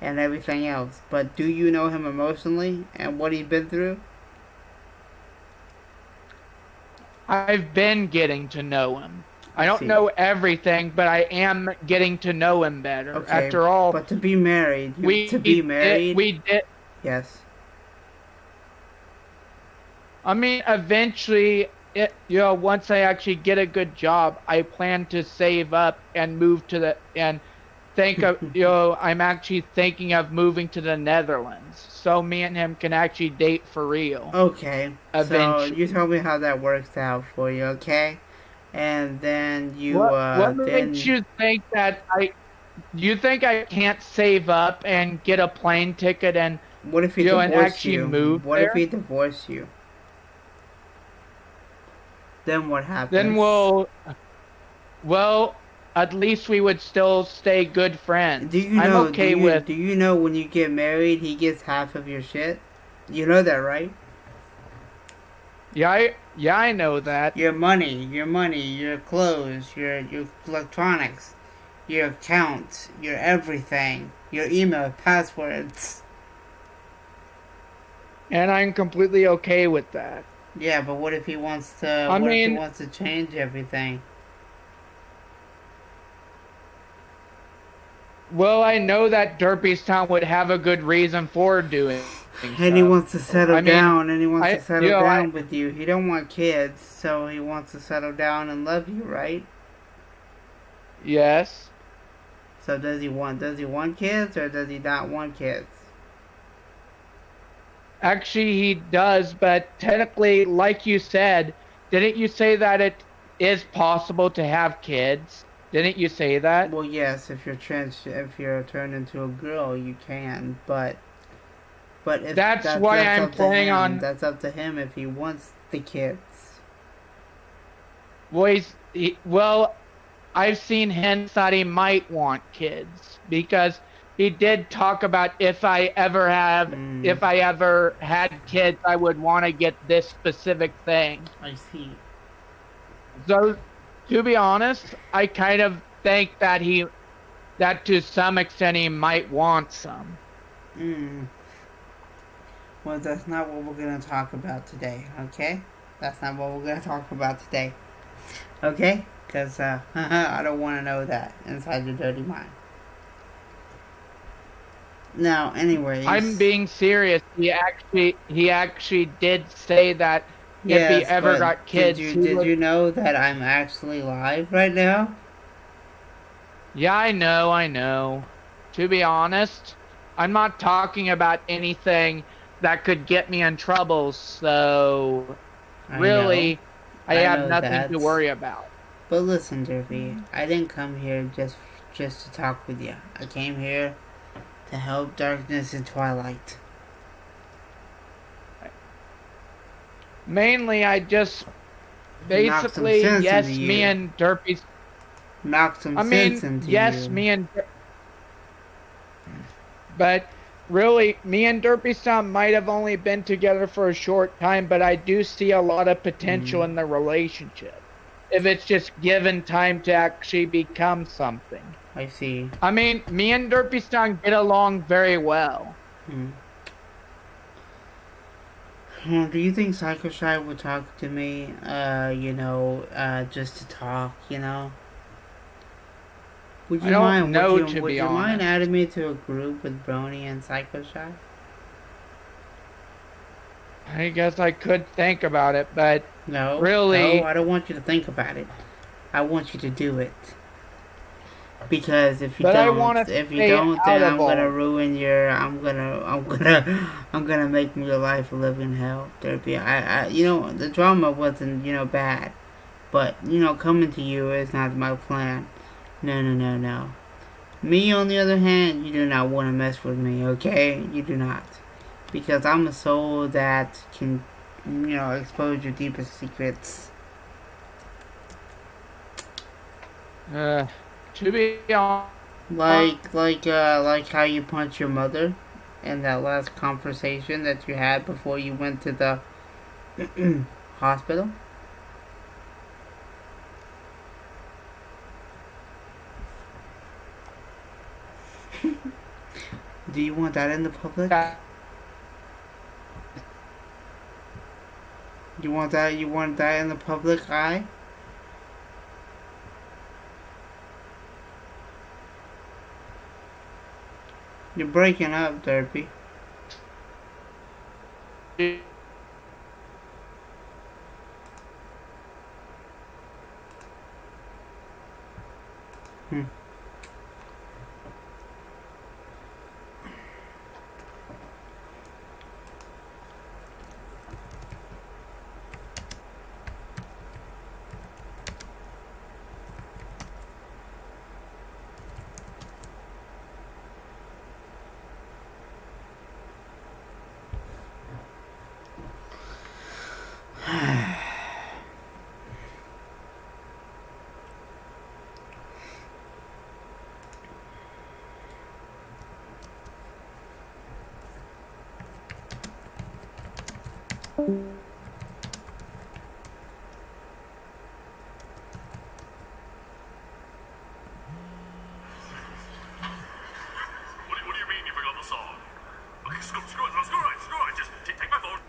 And everything else. But do you know him emotionally? And what he's been through? I've been getting to know him. I don't know everything, but I am getting to know him better. Okay, after all, but to be married, we did. Yes. I mean, eventually, once I actually get a good job, I plan to save up and move to think of, I'm actually thinking of moving to the Netherlands, so me and him can actually date for real. Okay. Eventually. So you tell me how that works out for you, okay? And then you, what makes you think that you think I can't save up and get a plane ticket and what if he divorced and actually you? move What there? if he divorced you? Then what happens? Then well, at least we would still stay good friends. Do you know? Do you know when you get married, he gets half of your shit? You know that, right? Yeah, I know that. Your money, your clothes, your electronics, your accounts, your everything, your email, passwords. And I'm completely okay with that. Yeah, but what if he wants to? What if he wants to change everything? Well, I know that Derpystown would have a good reason for doing. And he wants to settle down, and he wants to settle down with you. He don't want kids, so he wants to settle down and love you, right? Yes. So does he want kids, or does he not want kids? Actually, he does, but technically, like you said, didn't you say that it is possible to have kids? Didn't you say that? Well, yes, if you're turned into a girl, you can, but But if That's why that's I'm up to planning him. on. That's up to him if he wants the kids. Well, I've seen hints that he might want kids because he did talk about Mm, if I ever had kids, I would want to get this specific thing. I see. So, to be honest, I kind of think that to some extent he might want some. Mm. Well, that's not what we're gonna talk about today. Okay? That's not what we're gonna talk about today. Okay? Because I don't want to know that inside your dirty mind. Now, I'm anyways, being serious. He actually did say that if he yes, ever but got kids, he did would. you know that I'm actually live right now? Yeah, I know. To be honest, I'm not talking about anything that could get me in trouble, so I know, really, I I have know nothing that. to worry about. But listen, Derby, I didn't come here just to talk with you. I came here to help darkness and twilight. Mainly, I just Knock some basically, sense into yes, me you. and Derpy. Knock some I sense mean, into yes, you. me and. But really, me and Derpy might have only been together for a short time, but I do see a lot of potential Mm, in the relationship. If it's just given time to actually become something. I see. I mean, me and Derpy get along very well. Mm. Do you think Psycho Shy would talk to me, just to talk, you know? Would I you don't mind, know, to would be you mind honest. adding me to a group with Brony and Psycho Shy? I guess I could think about it, but No, no, really, I don't want you to think about it. I want you to do it. Because but I want to if you stay don't, out then of I'm gonna all. ruin I'm gonna make your life a living hell, Derby. The drama wasn't, bad. But, coming to you is not my plan. No, no, no, no. Me, on the other hand, you do not want to mess with me, okay? You do not. Because I'm a soul that can, expose your deepest secrets. Uh, to be honest, Like how you punch your mother in that last conversation that you had before you went to the hospital. Do you want that in the public? You want that? You want that in the public eye? You're breaking up, Derpy. Hmm. What do you mean you forgot the song? Okay, screw it, just take my phone.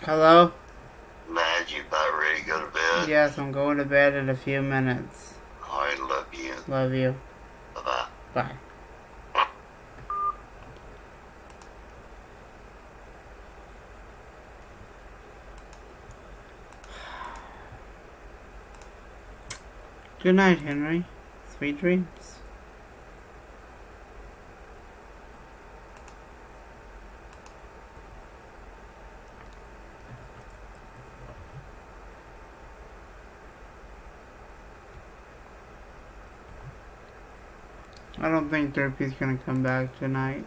Hello? Mad, you about ready to go to bed? Yes, I'm going to bed in a few minutes. I love you. Love you. Bye-bye. Bye. Good night, Henry. Sweet dreams. I don't think Derpy's gonna come back tonight.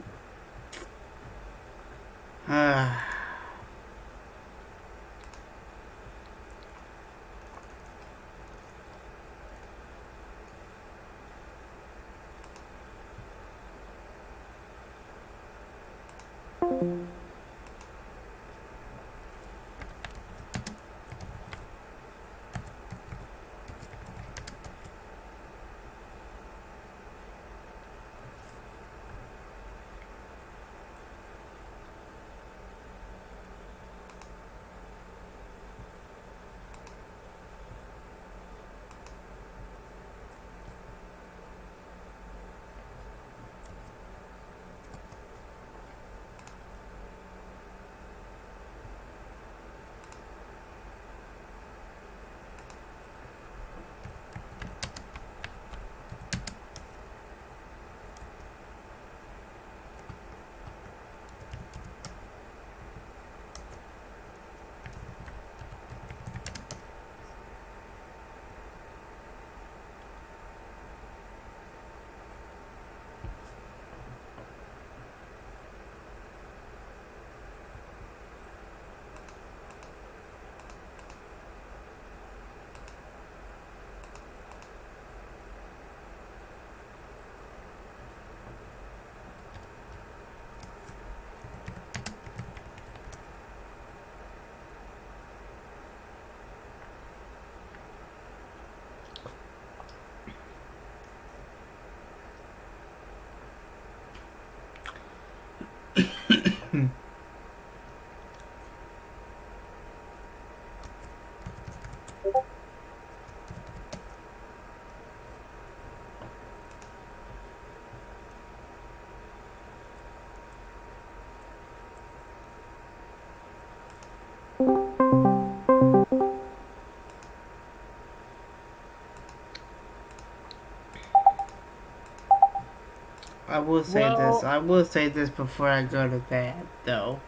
I will say this. I will say this before I go to bed, though.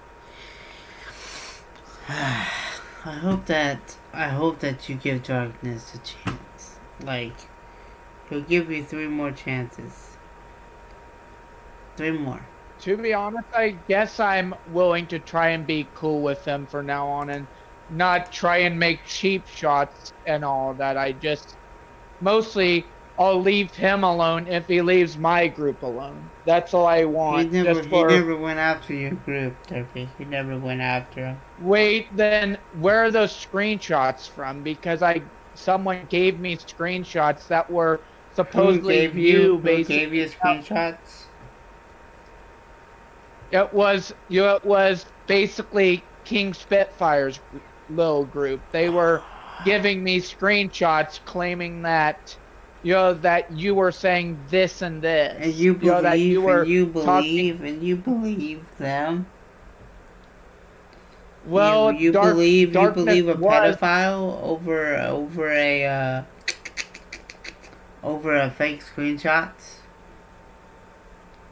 I hope that you give Darkness a chance. Like, he'll give you 3 more chances. 3 more. To be honest, I guess I'm willing to try and be cool with him for now on and not try and make cheap shots and all that. I just mostly I'll leave him alone if he leaves my group alone. That's all I want. He never went after your group, Turkey. He never went after him. Wait, then where are those screenshots from? Because someone gave me screenshots that were supposedly Who gave you screenshots? It was basically King Spitfire's little group. They were giving me screenshots claiming that that you were saying this and this. And you believe them. Well, you believe a pedophile over a fake screenshots?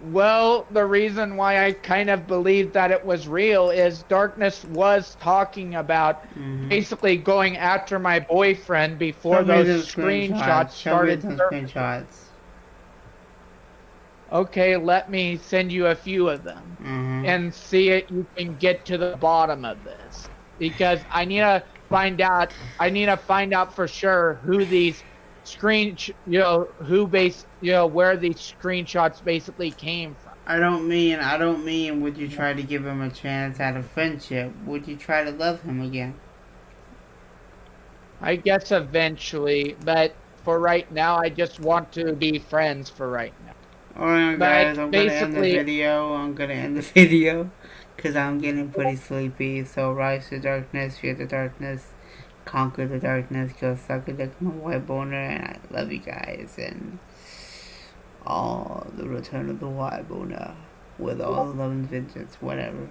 Well, the reason why I kind of believed that it was real is Darkness was talking about basically going after my boyfriend before those screenshots started. Show me those screenshots. Okay, let me send you a few of them and see if you can get to the bottom of this, because I need to find out. I need to find out for sure who these where these screenshots basically came from. I don't mean would you try to give him a chance out of friendship? Would you try to love him again? I guess eventually, but for right now, I just want to be friends for right now. Alright guys, I'm gonna end the video because I'm getting pretty sleepy. So rise to darkness, fear the darkness, conquer the darkness, go suck a dick on a white boner, and I love you guys, and the return of the white boner with all the love and vengeance, whatever.